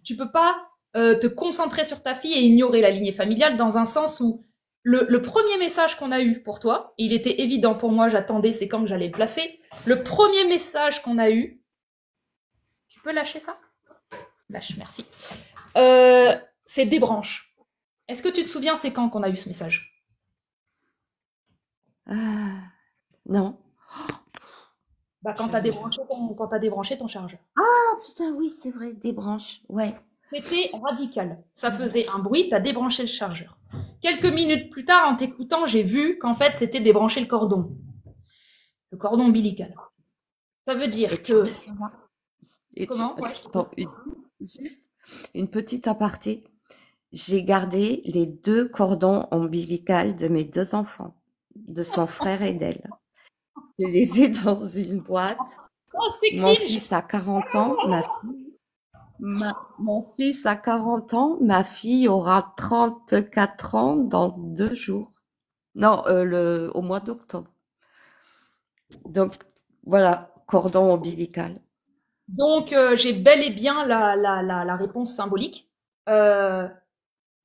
Tu peux pas te concentrer sur ta fille et ignorer la lignée familiale dans un sens où le premier message qu'on a eu pour toi, il était évident pour moi, j'attendais, c'est quand que j'allais le placer. Le premier message qu'on a eu, tu peux lâcher ça? Lâche, merci. C'est des branches. Est-ce que tu te souviens, c'est quand qu'on a eu ce message? Ah, non. Bah, Je... quand t'as débranché ton chargeur. Ah putain, oui, c'est vrai, des branches. Ouais. C'était radical. Ça faisait un bruit, t'as débranché le chargeur. Quelques minutes plus tard, en t'écoutant, j'ai vu qu'en fait, c'était débrancher le cordon ombilical. Ça veut Et dire tu que... et Comment? Ouais, je t'écoute. juste une petite aparté. j'ai gardé les 2 cordons ombilicaux de mes 2 enfants, de son frère et d'elle. Je les ai dans une boîte. Oh, c'est Mon cringe. fils a 40 ans, mon fils a 40 ans, ma fille aura 34 ans dans 2 jours. Non, au mois d'octobre. Donc, voilà, cordon ombilical. Donc, j'ai bel et bien la réponse symbolique. Euh,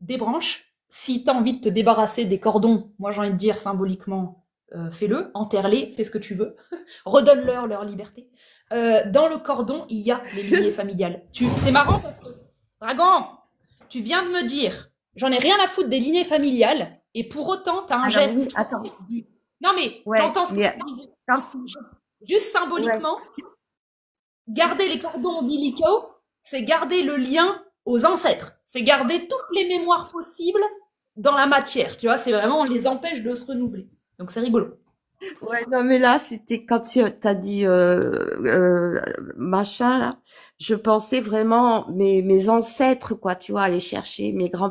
Débranche. Si tu as envie de te débarrasser des cordons, moi j'ai envie de dire symboliquement, fais-le, enterre-les, fais ce que tu veux, redonne-leur leur liberté. Dans le cordon, il y a les lignées familiales. C'est marrant parce que, Dragon, tu viens de me dire, j'en ai rien à foutre des lignées familiales, et pour autant, tu as un Alors oui, geste. attends. Non mais, Ouais, t'entends ce que mais je disais. quand tu Juste ouais. symboliquement, garder les cordons ombilicaux, c'est garder le lien aux ancêtres. C'est garder toutes les mémoires possibles dans la matière. Tu vois, c'est vraiment, on les empêche de se renouveler. Donc c'est rigolo. Ouais, non, mais là, c'était quand tu as dit machin, là, je pensais vraiment mes ancêtres, quoi, tu vois, aller chercher mes grands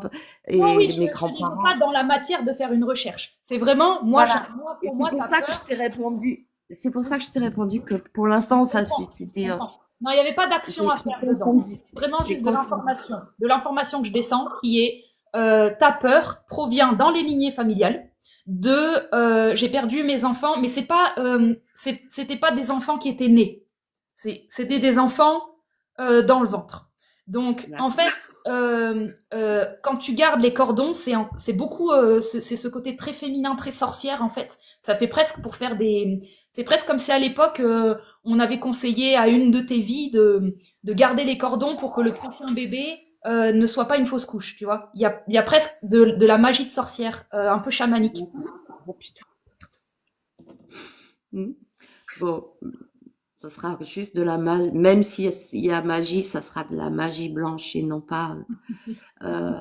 Non, oui, et mes je ne dis pas grands-parents. dans la matière de faire une recherche. C'est vraiment, Voilà. Et pour c'est moi, pour ta ça que je peur. t'ai répondu. C'est pour ça que je t'ai répondu que pour l'instant, Je ça, comprends, je c'était, comprends. Non, il n'y avait pas d'action à j'ai faire dedans. confondu. C'est vraiment J'ai juste de confondu. l'information. De l'information que je descends, qui est ta peur provient dans les lignées familiales. J'ai perdu mes enfants, mais c'était pas des enfants qui étaient nés. C'était des enfants dans le ventre. Donc, en fait, quand tu gardes les cordons, c'est beaucoup, c'est ce côté très féminin, très sorcière en fait. Ça fait presque pour faire des, c'est presque comme si à l'époque on avait conseillé à une de tes vies de garder les cordons pour que le prochain bébé ne soit pas une fausse couche, tu vois. Il y a presque de la magie de sorcière, un peu chamanique. Oh putain. Hmm. Bon, ça sera juste de la magie, même s'il y a magie, ça sera de la magie blanche et non pas, euh,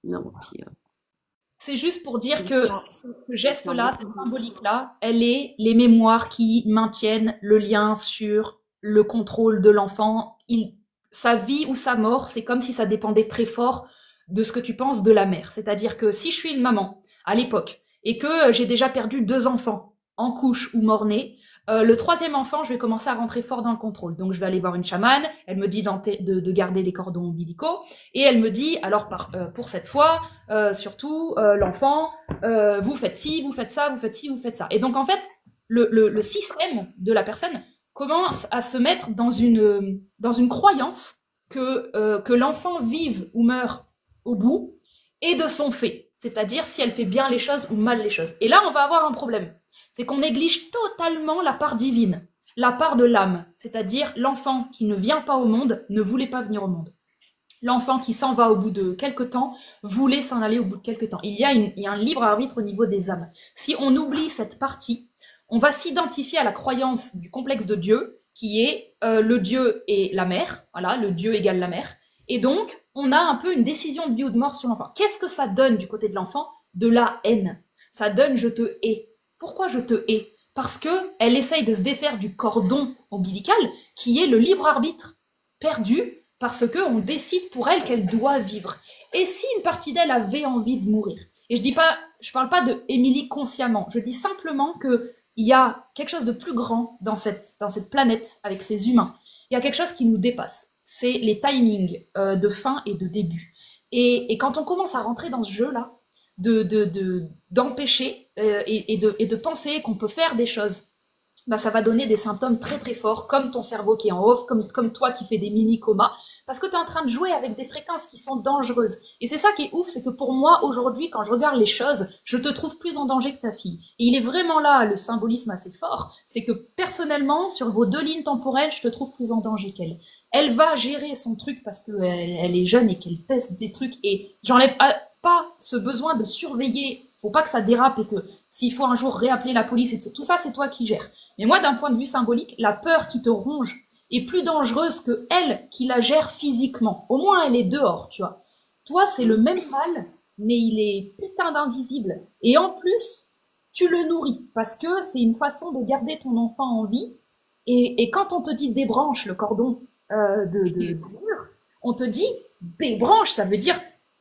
non, puis, C'est juste pour dire je que tiens, ce je tiens geste-là, beaucoup. ce symbolique-là, elle est les mémoires qui maintiennent le lien sur le contrôle de l'enfant. Sa vie ou sa mort, c'est comme si ça dépendait très fort de ce que tu penses de la mère. C'est-à-dire que si je suis une maman à l'époque et que j'ai déjà perdu 2 enfants en couche ou mort-nés, le troisième enfant, je vais commencer à rentrer fort dans le contrôle. Donc je vais aller voir une chamane, elle me dit de garder les cordons ombilicaux, et elle me dit, alors pour cette fois, surtout l'enfant, vous faites ci, vous faites ça, vous faites ci, vous faites ça. Et donc en fait, le système de la personne commence à se mettre dans une croyance que l'enfant vive ou meure au bout et de son fait. C'est-à-dire si elle fait bien les choses ou mal les choses. Et là, on va avoir un problème. C'est qu'on néglige totalement la part divine, la part de l'âme. C'est-à-dire l'enfant qui ne vient pas au monde ne voulait pas venir au monde. L'enfant qui s'en va au bout de quelques temps voulait s'en aller au bout de quelques temps. Il y a un libre arbitre au niveau des âmes. Si on oublie cette partie, on va s'identifier à la croyance du complexe de Dieu, qui est le Dieu et la mère. Voilà, le Dieu égale la mère. Et donc, on a un peu une décision de vie ou de mort sur l'enfant. Qu'est-ce que ça donne du côté de l'enfant? De la haine. Ça donne je te hais. Pourquoi je te hais? Parce que elle essaye de se défaire du cordon ombilical, qui est le libre arbitre perdu parce qu'on décide pour elle qu'elle doit vivre. Et si une partie d'elle avait envie de mourir? Et je parle pas de Émilie consciemment, je dis simplement que il y a quelque chose de plus grand dans cette planète avec ces humains. Il y a quelque chose qui nous dépasse. C'est les timings de fin et de début. Et quand on commence à rentrer dans ce jeu-là, d'empêcher et de penser qu'on peut faire des choses, bah, ça va donner des symptômes très très forts, comme ton cerveau qui est en off, comme toi qui fais des mini-comas, parce que tu es en train de jouer avec des fréquences qui sont dangereuses. Et c'est ça qui est ouf, c'est que pour moi, aujourd'hui, quand je regarde les choses, je te trouve plus en danger que ta fille. Et il est vraiment là le symbolisme assez fort, c'est que personnellement, sur vos 2 lignes temporelles, je te trouve plus en danger qu'elle. Elle va gérer son truc parce qu'elle est jeune et qu'elle teste des trucs, et j'enlève pas ce besoin de surveiller, faut pas que ça dérape et que s'il faut un jour réappeler la police et tout ça, c'est toi qui gères. Mais moi, d'un point de vue symbolique, la peur qui te ronge est plus dangereuse que elle qui la gère physiquement. Au moins, elle est dehors, tu vois. Toi, c'est le même mal, mais il est putain d'invisible. Et en plus, tu le nourris, parce que c'est une façon de garder ton enfant en vie. Et quand on te dit débranche le cordon du mur, on te dit débranche, ça veut dire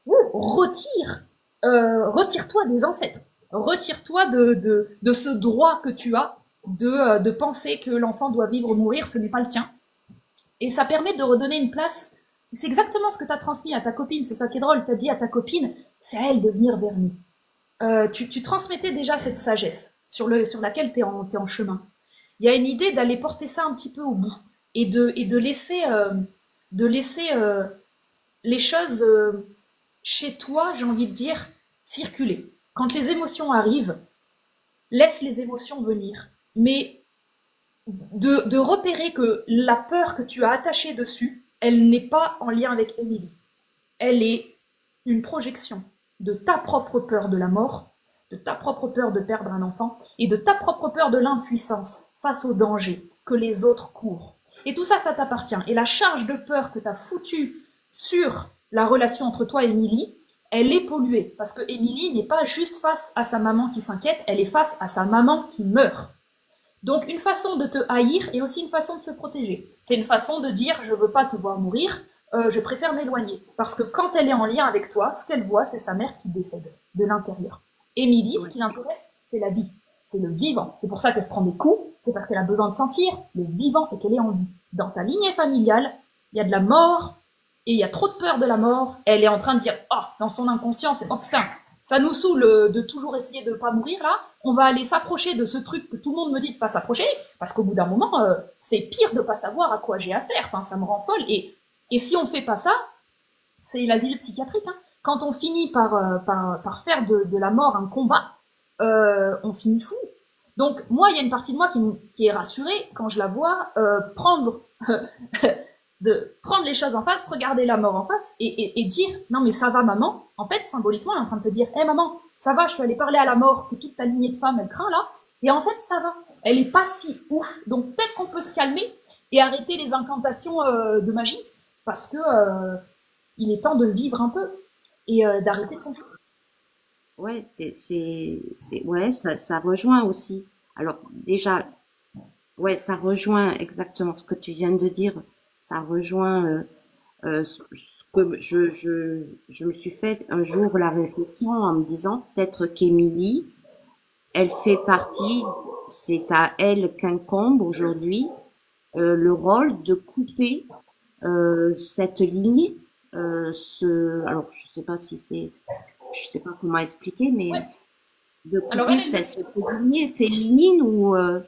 ouf, retire-toi des ancêtres. Retire-toi de ce droit que tu as de penser que l'enfant doit vivre ou mourir, ce n'est pas le tien. Et ça permet de redonner une place. C'est exactement ce que tu as transmis à ta copine, c'est ça qui est drôle. Tu as dit à ta copine, c'est à elle de venir vers nous. Tu transmettais déjà cette sagesse sur laquelle tu es, en chemin. Il y a une idée d'aller porter ça un petit peu au bout et de laisser, les choses chez toi, j'ai envie de dire, circuler. Quand les émotions arrivent, laisse les émotions venir. Mais de repérer que la peur que tu as attachée dessus, elle n'est pas en lien avec Émilie. Elle est une projection de ta propre peur de la mort, de ta propre peur de perdre un enfant et de ta propre peur de l'impuissance face au danger que les autres courent. Et tout ça, ça t'appartient. Et la charge de peur que tu as foutue sur la relation entre toi et Émilie, elle est polluée. Parce que Émilie n'est pas juste face à sa maman qui s'inquiète, elle est face à sa maman qui meurt. Donc une façon de te haïr est aussi une façon de se protéger. C'est une façon de dire je veux pas te voir mourir, je préfère m'éloigner. Parce que quand elle est en lien avec toi, ce qu'elle voit, c'est sa mère qui décède de l'intérieur. Émilie, ce qui l'intéresse, c'est la vie. C'est le vivant. C'est pour ça qu'elle se prend des coups, c'est parce qu'elle a besoin de sentir le vivant et qu'elle est en vie. Dans ta lignée familiale, il y a de la mort, et il y a trop de peur de la mort. Elle est en train de dire, oh, dans son inconscient, c'est, oh putain, ça nous saoule de toujours essayer de pas mourir là. On va aller s'approcher de ce truc que tout le monde me dit de pas s'approcher, parce qu'au bout d'un moment, c'est pire de pas savoir à quoi j'ai affaire. Enfin, ça me rend folle. Et si on fait pas ça, c'est l'asile psychiatrique. Hein. Quand on finit par faire de la mort un combat, on finit fou. Donc moi, il y a une partie de moi qui est rassurée quand je la vois prendre les choses en face, regarder la mort en face et dire non mais ça va maman. En fait, symboliquement, elle est en train de te dire hé maman, ça va, je suis allée parler à la mort que toute ta lignée de femmes elle craint là. Et en fait, ça va. Elle est pas si ouf. Donc peut-être qu'on peut se calmer et arrêter les incantations de magie parce que il est temps de vivre un peu et d'arrêter de s'enfuir. Ouais, ouais, ça rejoint aussi. Alors, déjà, ouais, ça rejoint exactement ce que tu viens de dire. Ça rejoint ce que je me suis fait un jour la réflexion en me disant peut-être qu'Émilie, elle fait partie, c'est à elle qu'incombe aujourd'hui le rôle de couper cette lignée. Alors, je sais pas si c'est, je sais pas comment expliquer, mais Ouais. de Alors couper cette lignée féminine ou euh,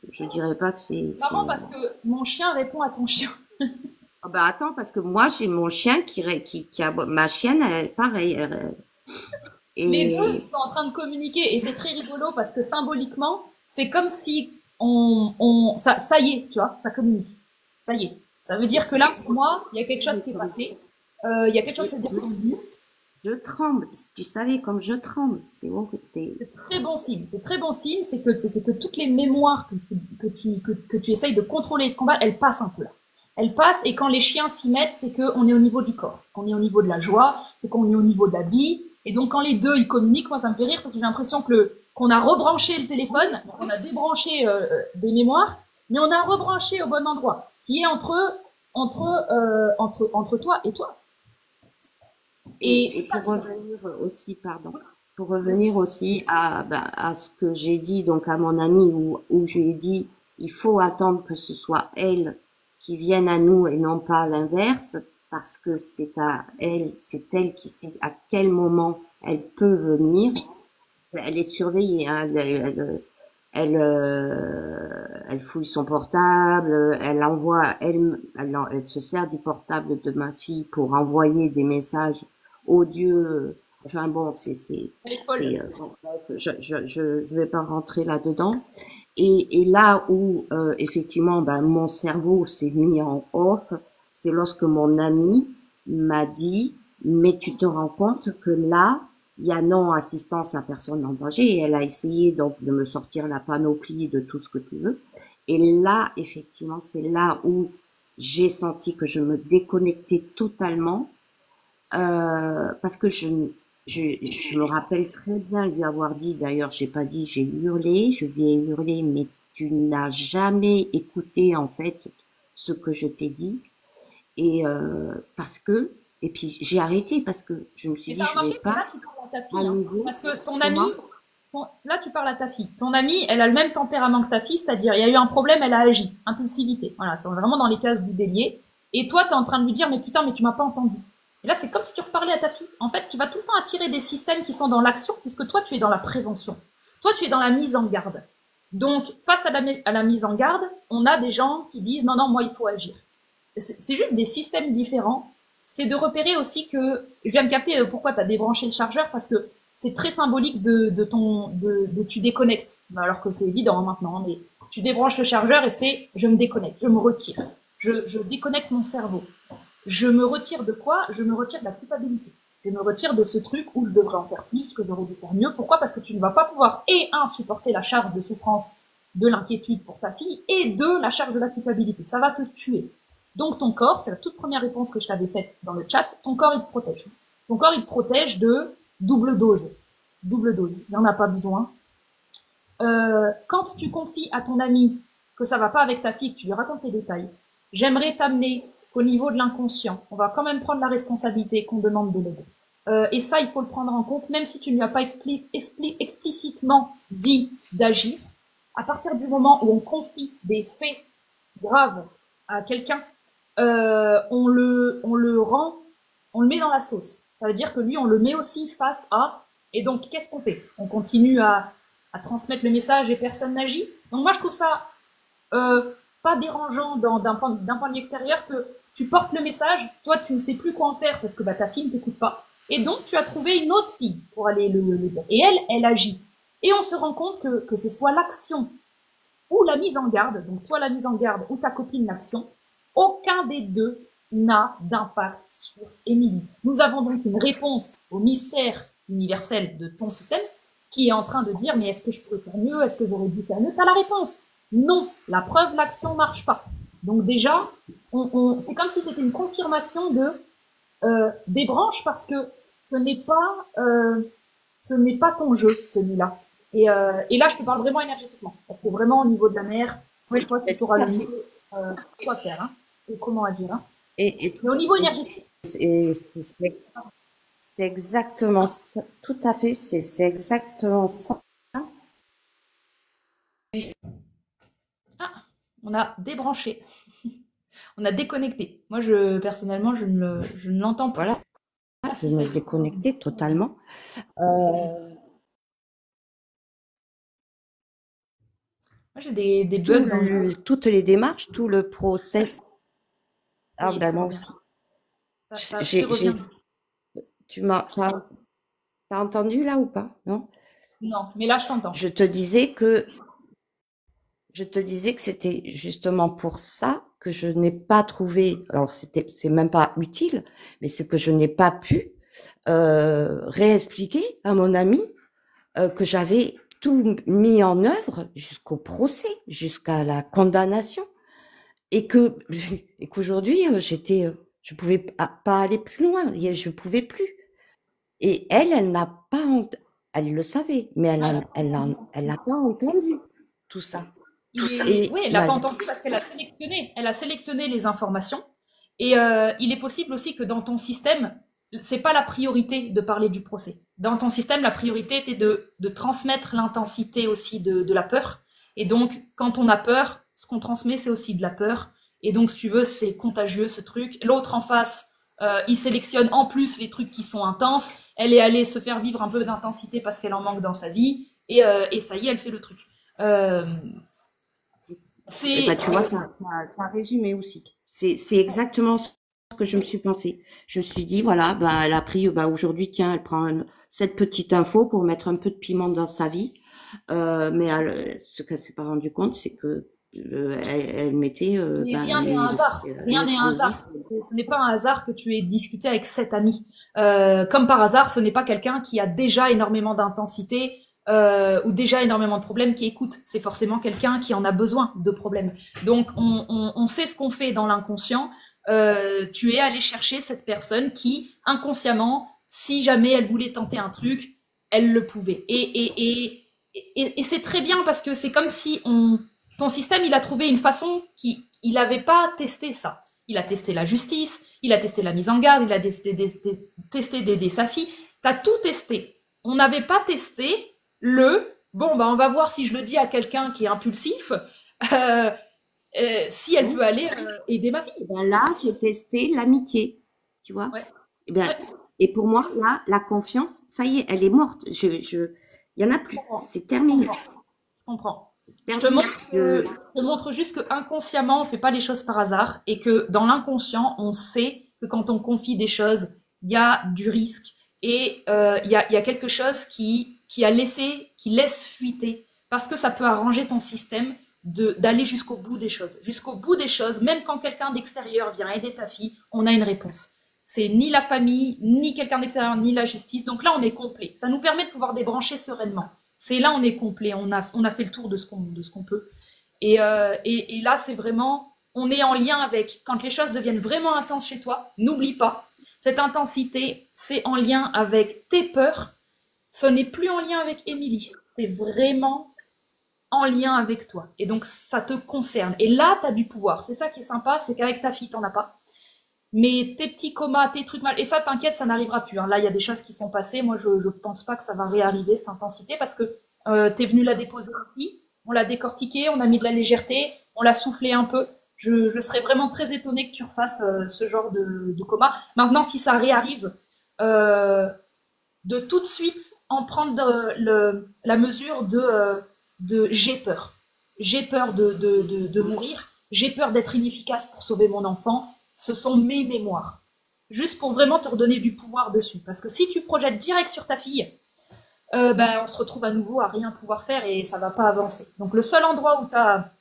je dirais pas que marrant parce que mon chien répond à ton chien. Ah bah attends, parce que moi j'ai mon chien qui a ma chienne, elle, pareil. Les deux Et sont en train de communiquer et c'est très rigolo parce que symboliquement, c'est comme si ça y est, tu vois, ça communique. Ça y est. Ça veut dire que là, pour moi, il y a quelque chose qui est passé. Il y a quelque chose qui est descendu. je tremble. Si tu savais comme je tremble, c'est horrible. C'est très bon signe. C'est très bon signe. C'est que toutes les mémoires que tu essayes de contrôler et de combattre, elles passent un peu là. Elles passent et quand les chiens s'y mettent, c'est qu'on est au niveau du corps. C'est qu'on est au niveau de la joie. C'est qu'on est au niveau de la vie. Et donc quand les deux ils communiquent, moi ça me fait rire parce que j'ai l'impression qu'on a rebranché le téléphone, on a débranché des mémoires, mais on a rebranché au bon endroit, qui est entre toi et toi. Et pour revenir aussi, pardon, pour revenir aussi à ce que j'ai dit donc à mon amie où je lui ai dit il faut attendre que ce soit elle qui vienne à nous et non pas l'inverse parce que c'est elle qui sait à quel moment elle peut venir. Elle est surveillée, hein, elle fouille son portable, elle envoie, elle se sert du portable de ma fille pour envoyer des messages odieux. Enfin bon, bon, bref, je vais pas rentrer là-dedans. Et là où effectivement, ben, mon cerveau s'est mis en off, c'est lorsque mon ami m'a dit, mais tu te rends compte que là, il y a non assistance à personne en danger et elle a essayé donc de me sortir la panoplie de tout ce que tu veux. Et là, effectivement, c'est là où j'ai senti que je me déconnectais totalement parce que je me rappelle très bien lui avoir dit, d'ailleurs, j'ai pas dit j'ai hurlé, je lui ai hurlé, mais tu n'as jamais écouté en fait ce que je t'ai dit et parce que Et puis j'ai arrêté parce que je me suis Et dit, t'as je vais remarqué que là, pas tu parles à ta à fille, hein. nouveau. Parce que ton ami, Comment? là, tu parles à ta fille. Ton amie, elle a le même tempérament que ta fille, c'est-à-dire, il y a eu un problème, elle a agi. Impulsivité. Voilà, c'est vraiment dans les cases du bélier. Et toi, t'es en train de lui dire, mais putain, mais tu m'as pas entendu. Et là, c'est comme si tu reparlais à ta fille. En fait, tu vas tout le temps attirer des systèmes qui sont dans l'action, puisque toi, tu es dans la prévention. Toi, tu es dans la mise en garde. Donc, face à la mise en garde, on a des gens qui disent, non, non, moi, il faut agir. C'est juste des systèmes différents. C'est de repérer aussi que, je viens de capter pourquoi tu as débranché le chargeur, parce que c'est très symbolique de tu déconnectes. Alors que c'est évident maintenant, mais tu débranches le chargeur et c'est je me déconnecte, je me retire. Je déconnecte mon cerveau. Je me retire de quoi? Je me retire de la culpabilité. Je me retire de ce truc où je devrais en faire plus, que j'aurais dû faire mieux. Pourquoi? Parce que tu ne vas pas pouvoir, supporter la charge de souffrance de l'inquiétude pour ta fille, et deux, la charge de la culpabilité. Ça va te tuer. Donc ton corps, c'est la toute première réponse que je t'avais faite dans le chat, ton corps il te protège. Ton corps il te protège de double dose. Double dose, il n'y en a pas besoin. Quand tu confies à ton ami que ça va pas avec ta fille, que tu lui racontes les détails, j'aimerais t'amener qu'au niveau de l'inconscient, on va quand même prendre la responsabilité qu'on demande de l'aide. Et ça, il faut le prendre en compte, même si tu ne lui as pas explicitement dit d'agir. À partir du moment où on confie des faits graves à quelqu'un, on le met dans la sauce. Ça veut dire que lui, on le met aussi face à, et donc, qu'est-ce qu'on fait? On continue à transmettre le message et personne n'agit. Donc moi, je trouve ça pas dérangeant d'un point de vue extérieur que tu portes le message, toi, tu ne sais plus quoi en faire parce que ta fille ne t'écoute pas. Et donc, tu as trouvé une autre fille pour aller le dire. Et elle agit. Et on se rend compte que ce soit l'action ou la mise en garde, donc toi la mise en garde ou ta copine l'action, aucun des deux n'a d'impact sur Émilie. Nous avons donc une réponse au mystère universel de ton système qui est en train de dire mais est-ce que je pourrais faire mieux, est-ce que j'aurais dû faire mieux? T'as la réponse. Non, la preuve, l'action marche pas. Donc déjà, c'est comme si c'était une confirmation de des branches parce que ce n'est pas ton jeu celui-là. Et là, je te parle vraiment énergétiquement. Parce que vraiment, au niveau de la mer, c'est Oui, toi qui sauras le mieux quoi faire, hein, et comment agir. Hein. et, Mais au niveau énergétique. c'est exactement ça, tout à fait, c'est exactement ça. Ah, on a débranché. On a déconnecté. Moi, personnellement, je ne l'entends plus. Voilà, je me déconnectais totalement. Moi, j'ai des bugs toutes les démarches, tout le process. Ah, oui, ben moi aussi. T'as entendu là ou pas? Non? Non, mais là, je t'entends. Je te disais que c'était justement pour ça que je n'ai pas trouvé, alors c'est même pas utile, mais c'est que je n'ai pas pu réexpliquer à mon ami que j'avais tout mis en œuvre jusqu'au procès, jusqu'à la condamnation, et qu'aujourd'hui je pouvais pas aller plus loin, je pouvais plus. Et elle n'a pas elle le savait, mais elle n'a pas entendu tout ça. Oui, elle l'a pas entendu parce qu'elle a sélectionné. Elle a sélectionné les informations. Et il est possible aussi que dans ton système, c'est pas la priorité de parler du procès. Dans ton système, la priorité était de transmettre l'intensité aussi de la peur. Et donc, quand on a peur, ce qu'on transmet, c'est aussi de la peur. Et donc, si tu veux, c'est contagieux ce truc. L'autre en face, il sélectionne en plus les trucs qui sont intenses. Elle est allée se faire vivre un peu d'intensité parce qu'elle en manque dans sa vie. Et ça y est, elle fait le truc. Tu vois, t'as résumé aussi. C'est exactement ce que je me suis pensé. Je me suis dit, voilà, elle a pris, aujourd'hui, tiens, elle prend cette petite info pour mettre un peu de piment dans sa vie. Mais ce qu'elle s'est pas rendu compte, c'est que elle mettait. Rien n'est un hasard. Rien n'est un hasard. Ce n'est pas un hasard que tu aies discuté avec cet ami. Comme par hasard, ce n'est pas quelqu'un qui a déjà énormément d'intensité ou déjà énormément de problèmes qui écoute. C'est forcément quelqu'un qui en a besoin de problèmes. Donc, on sait ce qu'on fait dans l'inconscient. Tu es allé chercher cette personne qui, inconsciemment, si jamais elle voulait tenter un truc, elle le pouvait. Et c'est très bien parce que c'est comme si ton système, il a trouvé une façon il n'avait pas testé ça. il a testé la justice, il a testé la mise en garde, il a testé d'aider sa fille. T'as tout testé. On n'avait pas testé bon, bah, on va voir si je le dis à quelqu'un qui est impulsif, euh, si elle Oui. peut aller aider ma Et fille. ben là, j'ai testé l'amitié, tu vois. Ouais, Et ben, ouais, et pour moi, là, la confiance, ça y est, elle est morte. Il y en a je plus. comprends, C'est je terminé. comprends, je comprends. Je te Terminé. montre, je te montre juste que inconsciemment, on fait pas les choses par hasard et que dans l'inconscient, on sait que quand on confie des choses, il y a du risque et il y a quelque chose qui laisse fuiter parce que ça peut arranger ton système d'aller jusqu'au bout des choses. Jusqu'au bout des choses, même quand quelqu'un d'extérieur vient aider ta fille, on a une réponse. C'est ni la famille, ni quelqu'un d'extérieur, ni la justice. Donc là, on est complet. Ça nous permet de pouvoir débrancher sereinement. C'est là, on est complet. On a fait le tour de ce qu'on peut. Et là, c'est vraiment, on est en lien avec, quand les choses deviennent vraiment intenses chez toi, n'oublie pas, cette intensité, c'est en lien avec tes peurs. Ce n'est plus en lien avec Émilie. C'est vraiment en lien avec toi. Et donc, ça te concerne. Et là, tu as du pouvoir. C'est ça qui est sympa, c'est qu'avec ta fille, t'en as pas. Mais tes petits comas, tes trucs mal, et ça, t'inquiète, ça n'arrivera plus. Hein. Là, il y a des choses qui sont passées. Moi, je pense pas que ça va réarriver, cette intensité, parce que t'es venu la déposer ici, on l'a décortiquée, on a mis de la légèreté, on l'a soufflé un peu. Je serais vraiment très étonnée que tu refasses ce genre de coma. Maintenant, si ça réarrive, euh, de tout de suite en prendre la mesure de j'ai peur. J'ai peur de mourir, j'ai peur d'être inefficace pour sauver mon enfant. Ce sont mes mémoires. Juste pour vraiment te redonner du pouvoir dessus. Parce que si tu projettes direct sur ta fille, on se retrouve à nouveau à rien pouvoir faire et ça va pas avancer. Donc le seul endroit où tu as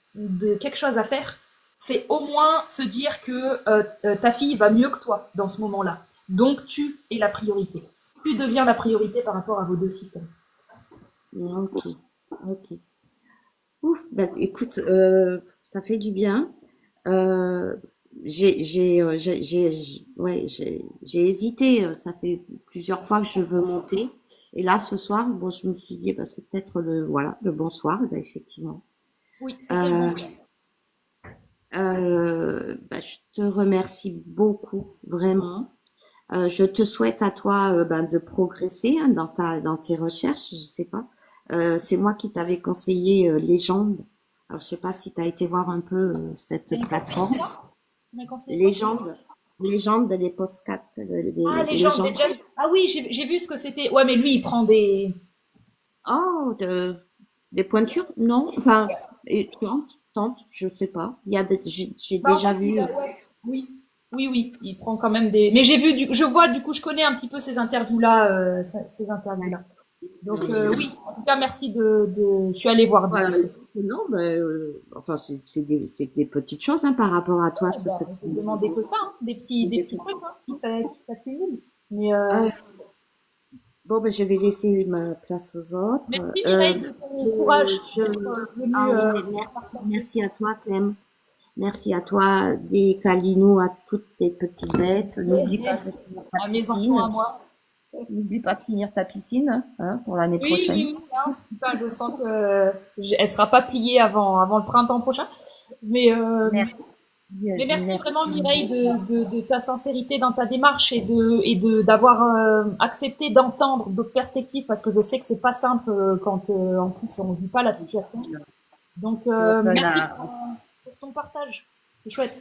quelque chose à faire, c'est au moins se dire que ta fille va mieux que toi dans ce moment-là. Donc tu es la priorité. Tu deviens la priorité par rapport à vos deux systèmes. Ok. Ok. Ouf. Bah, écoute, ça fait du bien. Euh, ouais, j'ai hésité. Ça fait plusieurs fois que je veux monter. Et là, ce soir, bon, je me suis dit, bah, c'est peut-être voilà, le bon soir, bah, effectivement. Oui, c'était le Euh, bon. bah, je te remercie beaucoup, vraiment. Je te souhaite à toi, ben, de progresser hein, dans tes recherches. Je sais pas. C'est moi qui t'avais conseillé Légende. Alors, je sais pas si tu as été voir un peu Tu cette m'as conseillé plateforme. quoi? Tu m'as conseillé quoi? Légende, Légende, les postcards, Ah, les gens, légendes. Ah oui, j'ai vu ce que c'était. Ouais, mais lui, il prend des. Oh, des pointures? Non, enfin, et tente, je sais pas. J'ai Bah, en déjà fait, il vu. a, ouais, oui, oui, il prend quand même des. Mais j'ai vu, je vois, du coup, je connais un petit peu ces interviews-là, ces interviews-là. Donc, oui, en tout cas, merci je suis allée voir, du coup, Voilà, ce que c'est. non, ben, enfin, c'est des petites choses hein, par rapport à toi, Eh ce ben, que je vais demander que ça, hein, des petits trucs, hein, qui s'accumulent. Mais, Euh, bon, ben, je vais laisser ma place aux autres. merci Mireille de ton courage d'être venue Ah oui, mais partager. merci à toi, Clem. Merci à toi, des câlinous à toutes tes petites bêtes. N'oublie pas de finir ta À mes enfants, piscine. à moi. N'oublie pas de finir ta piscine, hein, pour l'année Oui, prochaine. oui, oui. Hein. Ça, je sens que elle sera pas pliée avant le printemps prochain. Mais, euh, Merci, mais merci vraiment merci. Mireille de ta sincérité dans ta démarche d'avoir accepté d'entendre d'autres perspectives parce que je sais que c'est pas simple quand en plus on vit pas la situation. Donc merci Voilà. pour ton partage. C'est chouette.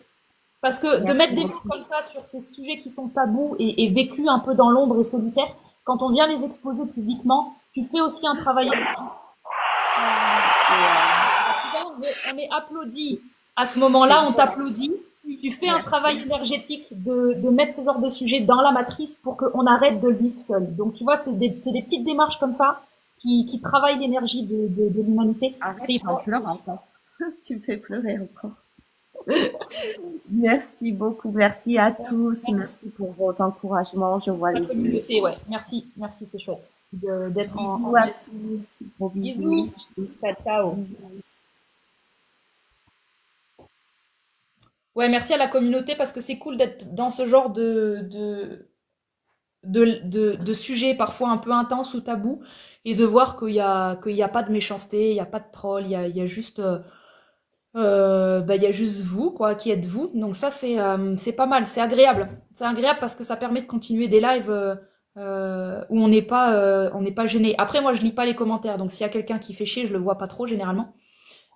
Parce que de mettre Merci des mots beaucoup. comme ça sur ces sujets qui sont tabous et vécus un peu dans l'ombre et solitaires, quand on vient les exposer publiquement, tu fais aussi un travail. On est applaudi. À ce moment-là, on t'applaudit. Tu fais un Merci. travail énergétique de mettre ce genre de sujet dans la matrice pour qu'on arrête de le vivre seul. Donc, tu vois, c'est des petites démarches comme ça qui travaillent l'énergie de l'humanité. Arrête, C'est j'en pleure encore. Tu me fais pleurer encore. Merci beaucoup. Merci à tous. Merci pour vos encouragements. Je vois la les communauté, ouais. Merci, merci, c'est chouette d'être bisous à tous. Gros bisous. bisous. Ciao, ciao. Bisous. Ouais, merci à la communauté parce que c'est cool d'être dans ce genre de sujets parfois un peu intenses ou tabous et de voir qu'il y a pas de méchanceté, il y a pas de troll, il y a juste Bah, il y a juste vous, quoi, qui êtes vous. Donc ça, c'est pas mal, c'est agréable. C'est agréable parce que ça permet de continuer des lives où on n'est pas gêné. Après, moi, je lis pas les commentaires, donc s'il y a quelqu'un qui fait chier, je le vois pas trop généralement.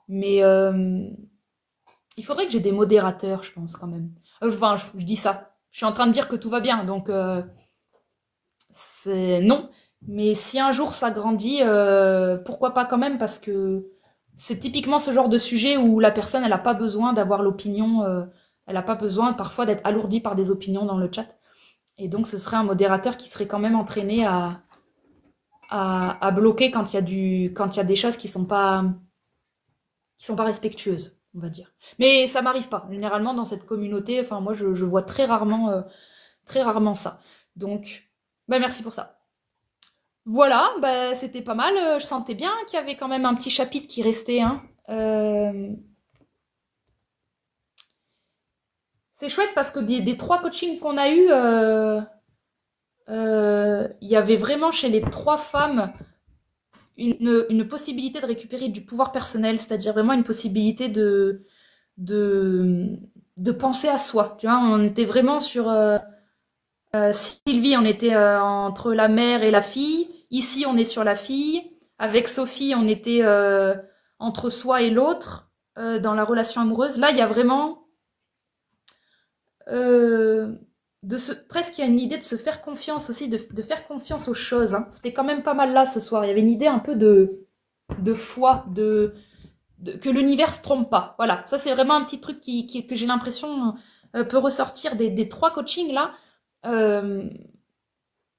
Mais il faudrait que j'ai des modérateurs, je pense, quand même. Enfin, je dis ça. Je suis en train de dire que tout va bien, donc c'est non. Mais si un jour ça grandit, pourquoi pas quand même, parce que c'est typiquement ce genre de sujet où la personne, elle n'a pas besoin d'avoir l'opinion, elle n'a pas besoin parfois d'être alourdie par des opinions dans le chat. Et donc ce serait un modérateur qui serait quand même entraîné à bloquer quand quand il y a des choses qui sont pas respectueuses, on va dire. Mais ça m'arrive pas. Généralement dans cette communauté, enfin moi je vois très rarement ça. Donc, bah merci pour ça. Voilà, bah c'était pas mal. Je sentais bien qu'il y avait quand même un petit chapitre qui restait, hein. C'est chouette parce que des 3 coachings qu'on a eu, il y avait vraiment chez les 3 femmes une possibilité de récupérer du pouvoir personnel, c'est-à-dire vraiment une possibilité de, de penser à soi. Tu vois, on était vraiment sur Sylvie, on était entre la mère et la fille. Ici, on est sur la fille. Avec Sophie, on était entre soi et l'autre dans la relation amoureuse. Là, il y a vraiment euh, presque il y a une idée de se faire confiance aussi, de faire confiance aux choses, hein. C'était quand même pas mal là ce soir. Il y avait une idée un peu de foi, que l'univers se trompe pas. Voilà, ça c'est vraiment un petit truc que j'ai l'impression peut ressortir des 3 coachings là. Euh,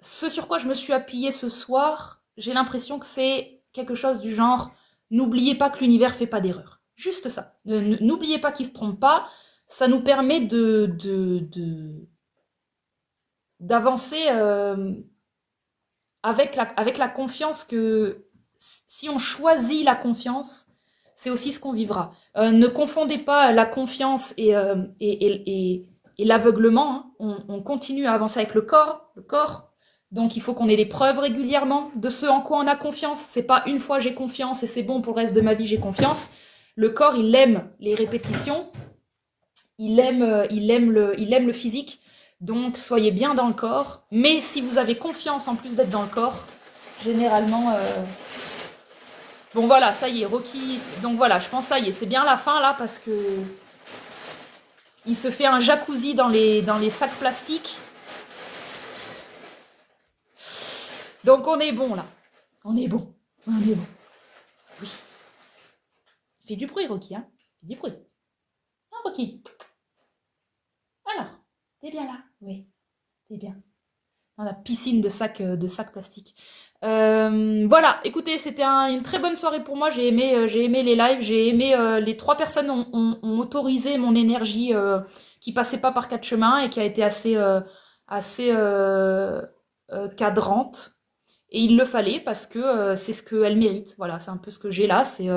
Ce sur quoi je me suis appuyée ce soir, j'ai l'impression que c'est quelque chose du genre n'oubliez pas que l'univers fait pas d'erreur. Juste ça. N'oubliez pas qu'il se trompe pas. Ça nous permet d'avancer avec la confiance que si on choisit la confiance, c'est aussi ce qu'on vivra. Ne confondez pas la confiance et l'aveuglement, hein. On continue à avancer avec le corps. Le corps, donc il faut qu'on ait des preuves régulièrement de ce en quoi on a confiance. C'est pas une fois j'ai confiance et c'est bon pour le reste de ma vie j'ai confiance. Le corps, il aime les répétitions, il aime le physique. Donc soyez bien dans le corps. Mais si vous avez confiance en plus d'être dans le corps, généralement... Bon voilà, ça y est, Rocky... Donc voilà, je pense ça y est, c'est bien la fin là parce que... Il se fait un jacuzzi dans les sacs plastiques. Donc on est bon là. On est bon. On est bon. Oui. Fais du bruit, Rocky, hein. Fais du bruit. Ah, Rocky. Alors, t'es bien là? Oui, t'es bien. Dans la piscine de sacs plastiques. Voilà, écoutez, c'était une très bonne soirée pour moi. J'ai aimé les lives, j'ai aimé les 3 personnes ont autorisé mon énergie qui passait pas par 4 chemins et qui a été assez cadrante. Et il le fallait parce que c'est ce qu'elle mérite. Voilà, c'est un peu ce que j'ai là. C'est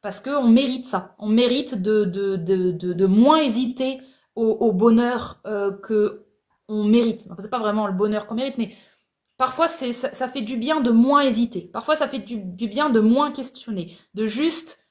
parce qu'on mérite ça. On mérite de moins hésiter au bonheur que on mérite. Enfin, c'est pas vraiment le bonheur qu'on mérite, mais parfois ça fait du bien de moins hésiter. Parfois ça fait du bien de moins questionner. De juste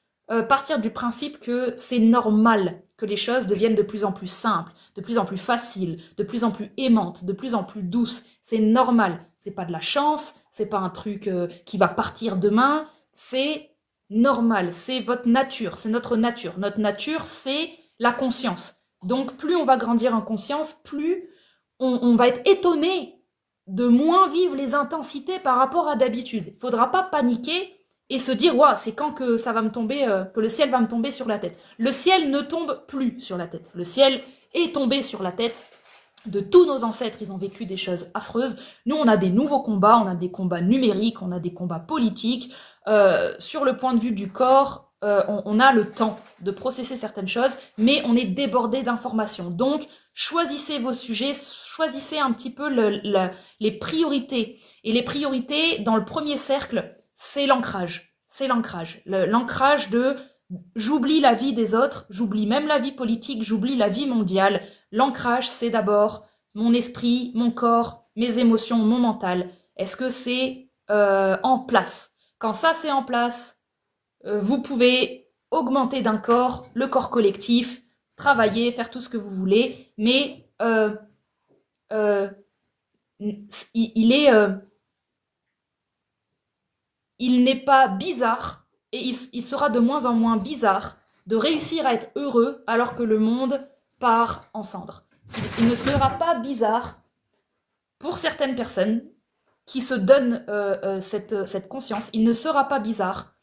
partir du principe que c'est normal que les choses deviennent de plus en plus simples, de plus en plus faciles, de plus en plus aimantes, de plus en plus douces. C'est normal. C'est pas de la chance, c'est pas un truc qui va partir demain. C'est normal. C'est votre nature, c'est notre nature. Notre nature, c'est la conscience. Donc plus on va grandir en conscience, plus on va être étonné de moins vivre les intensités par rapport à d'habitude. Il ne faudra pas paniquer et se dire ouais, c'est quand que ça va me tomber, que le ciel va me tomber sur la tête. Le ciel ne tombe plus sur la tête. Le ciel est tombé sur la tête de tous nos ancêtres. Ils ont vécu des choses affreuses. Nous, on a des nouveaux combats, on a des combats numériques, on a des combats politiques. Sur le point de vue du corps, on a le temps de processer certaines choses, mais on est débordé d'informations. Donc, choisissez vos sujets, choisissez un petit peu les priorités. Et les priorités, dans le premier cercle, c'est l'ancrage. C'est l'ancrage. L'ancrage de j'oublie la vie des autres, j'oublie même la vie politique, j'oublie la vie mondiale. L'ancrage, c'est d'abord mon esprit, mon corps, mes émotions, mon mental. Est-ce que c'est en place? Quand ça, c'est en place, vous pouvez augmenter d'un corps, le corps collectif, travailler, faire tout ce que vous voulez, mais il n'est pas bizarre, et il sera de moins en moins bizarre de réussir à être heureux alors que le monde part en cendres. Il ne sera pas bizarre pour certaines personnes qui se donnent cette conscience, il ne sera pas bizarre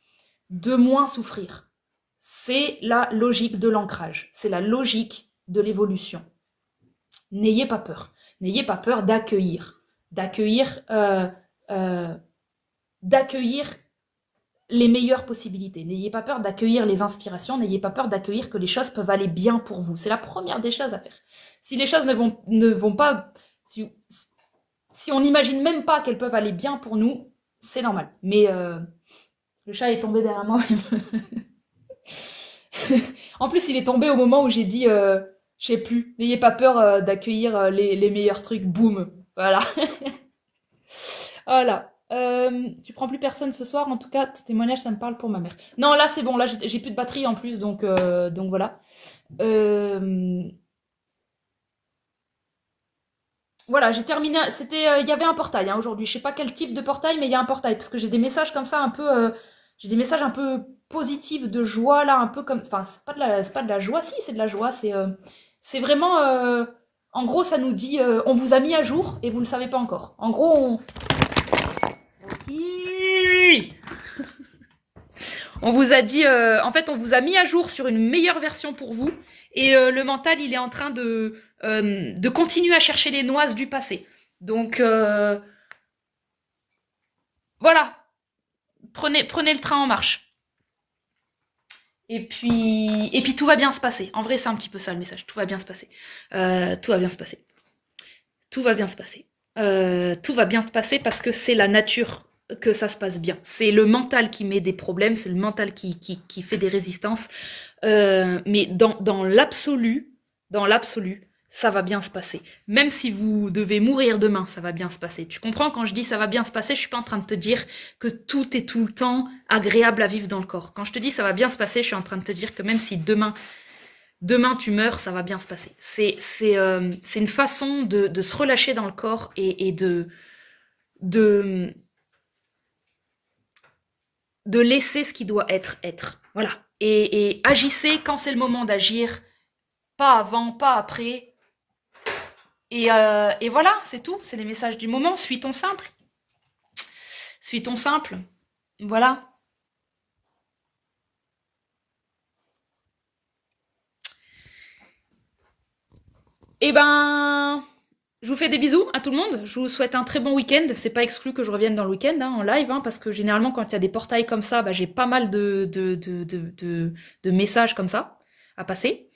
de moins souffrir. C'est la logique de l'ancrage, c'est la logique de l'évolution. N'ayez pas peur. N'ayez pas peur d'accueillir les meilleures possibilités. N'ayez pas peur d'accueillir les inspirations, n'ayez pas peur d'accueillir que les choses peuvent aller bien pour vous. C'est la première des choses à faire. Si les choses ne vont pas... Si on n'imagine même pas qu'elles peuvent aller bien pour nous, c'est normal. Mais le chat est tombé derrière moi. En plus, il est tombé au moment où j'ai dit... je sais plus, n'ayez pas peur d'accueillir les meilleurs trucs, boum, voilà. Voilà. Tu prends plus personne ce soir, en tout cas, ton témoignage, ça me parle pour ma mère. Non, là, c'est bon, là, j'ai plus de batterie en plus, donc voilà. Voilà, j'ai terminé, c'était, il y avait un portail hein, aujourd'hui, je sais pas quel type de portail, mais il y a un portail, parce que j'ai des messages comme ça, un peu, j'ai des messages un peu positifs, de joie, là, un peu comme, enfin, c'est pas de la joie, si, c'est de la joie, c'est vraiment, en gros, ça nous dit, on vous a mis à jour, et vous le savez pas encore. En gros, on vous a dit, en fait, on vous a mis à jour sur une meilleure version pour vous, et le mental, il est en train de continuer à chercher les noises du passé. Donc, voilà. Prenez le train en marche. Et puis tout va bien se passer. En vrai, c'est un petit peu ça le message. Tout va bien se passer. Tout va bien se passer. Tout va bien se passer. Tout va bien se passer parce que c'est la nature que ça se passe bien. C'est le mental qui met des problèmes, c'est le mental qui fait des résistances. Mais dans l'absolu, ça va bien se passer. Même si vous devez mourir demain, ça va bien se passer. Tu comprends, quand je dis ça va bien se passer, je suis pas en train de te dire que tout est tout le temps agréable à vivre dans le corps. Quand je te dis ça va bien se passer, je suis en train de te dire que même si demain tu meurs, ça va bien se passer. C'est une façon de se relâcher dans le corps et de laisser ce qui doit être. Voilà. Et agissez quand c'est le moment d'agir. Pas avant, pas après. Et voilà, c'est tout. C'est les messages du moment. Suis ton simple. Suis ton simple. Voilà. Eh ben, je vous fais des bisous à tout le monde. Je vous souhaite un très bon week-end. C'est pas exclu que je revienne dans le week-end en live, parce que généralement, quand il y a des portails comme ça, j'ai pas mal de messages comme ça à passer.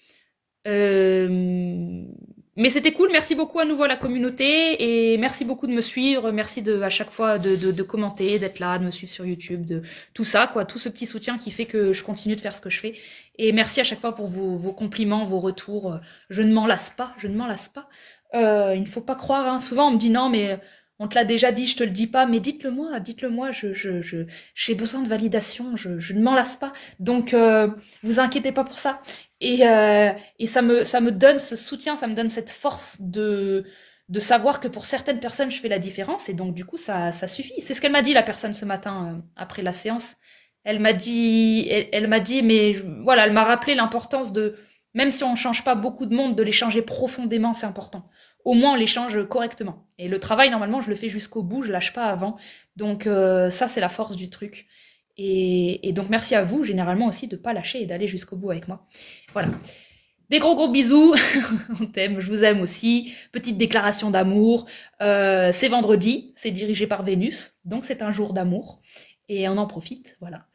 Mais c'était cool, merci beaucoup à nouveau à la communauté et merci beaucoup de me suivre, merci à chaque fois de commenter, d'être là, de me suivre sur YouTube, de tout ça, quoi, tout ce petit soutien qui fait que je continue de faire ce que je fais. Et merci à chaque fois pour vos compliments, vos retours. Je ne m'en lasse pas, il ne faut pas croire, souvent on me dit non mais on te l'a déjà dit, je te le dis pas, mais dites-le moi, j'ai besoin de validation, je ne m'en lasse pas. Donc vous inquiétez pas pour ça. Et ça me donne ce soutien, ça me donne cette force de savoir que pour certaines personnes, je fais la différence. Et donc, du coup, ça suffit. C'est ce qu'elle m'a dit, la personne, ce matin, après la séance. Elle m'a dit, mais voilà, elle m'a rappelé l'importance de, même si on ne change pas beaucoup de monde, de les changer profondément, c'est important. Au moins, on les change correctement. Et le travail, normalement, je le fais jusqu'au bout, je lâche pas avant. Donc, ça, c'est la force du truc. Et donc, merci à vous, généralement aussi, de ne pas lâcher et d'aller jusqu'au bout avec moi. Voilà. Des gros bisous. On t'aime, je vous aime aussi. Petite déclaration d'amour. C'est vendredi, c'est dirigé par Vénus, donc c'est un jour d'amour. Et on en profite, voilà.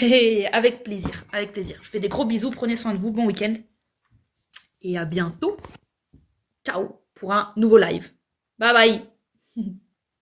Et avec plaisir, avec plaisir. Je fais des gros bisous, prenez soin de vous, bon week-end. Et à bientôt. Ciao pour un nouveau live. Bye bye.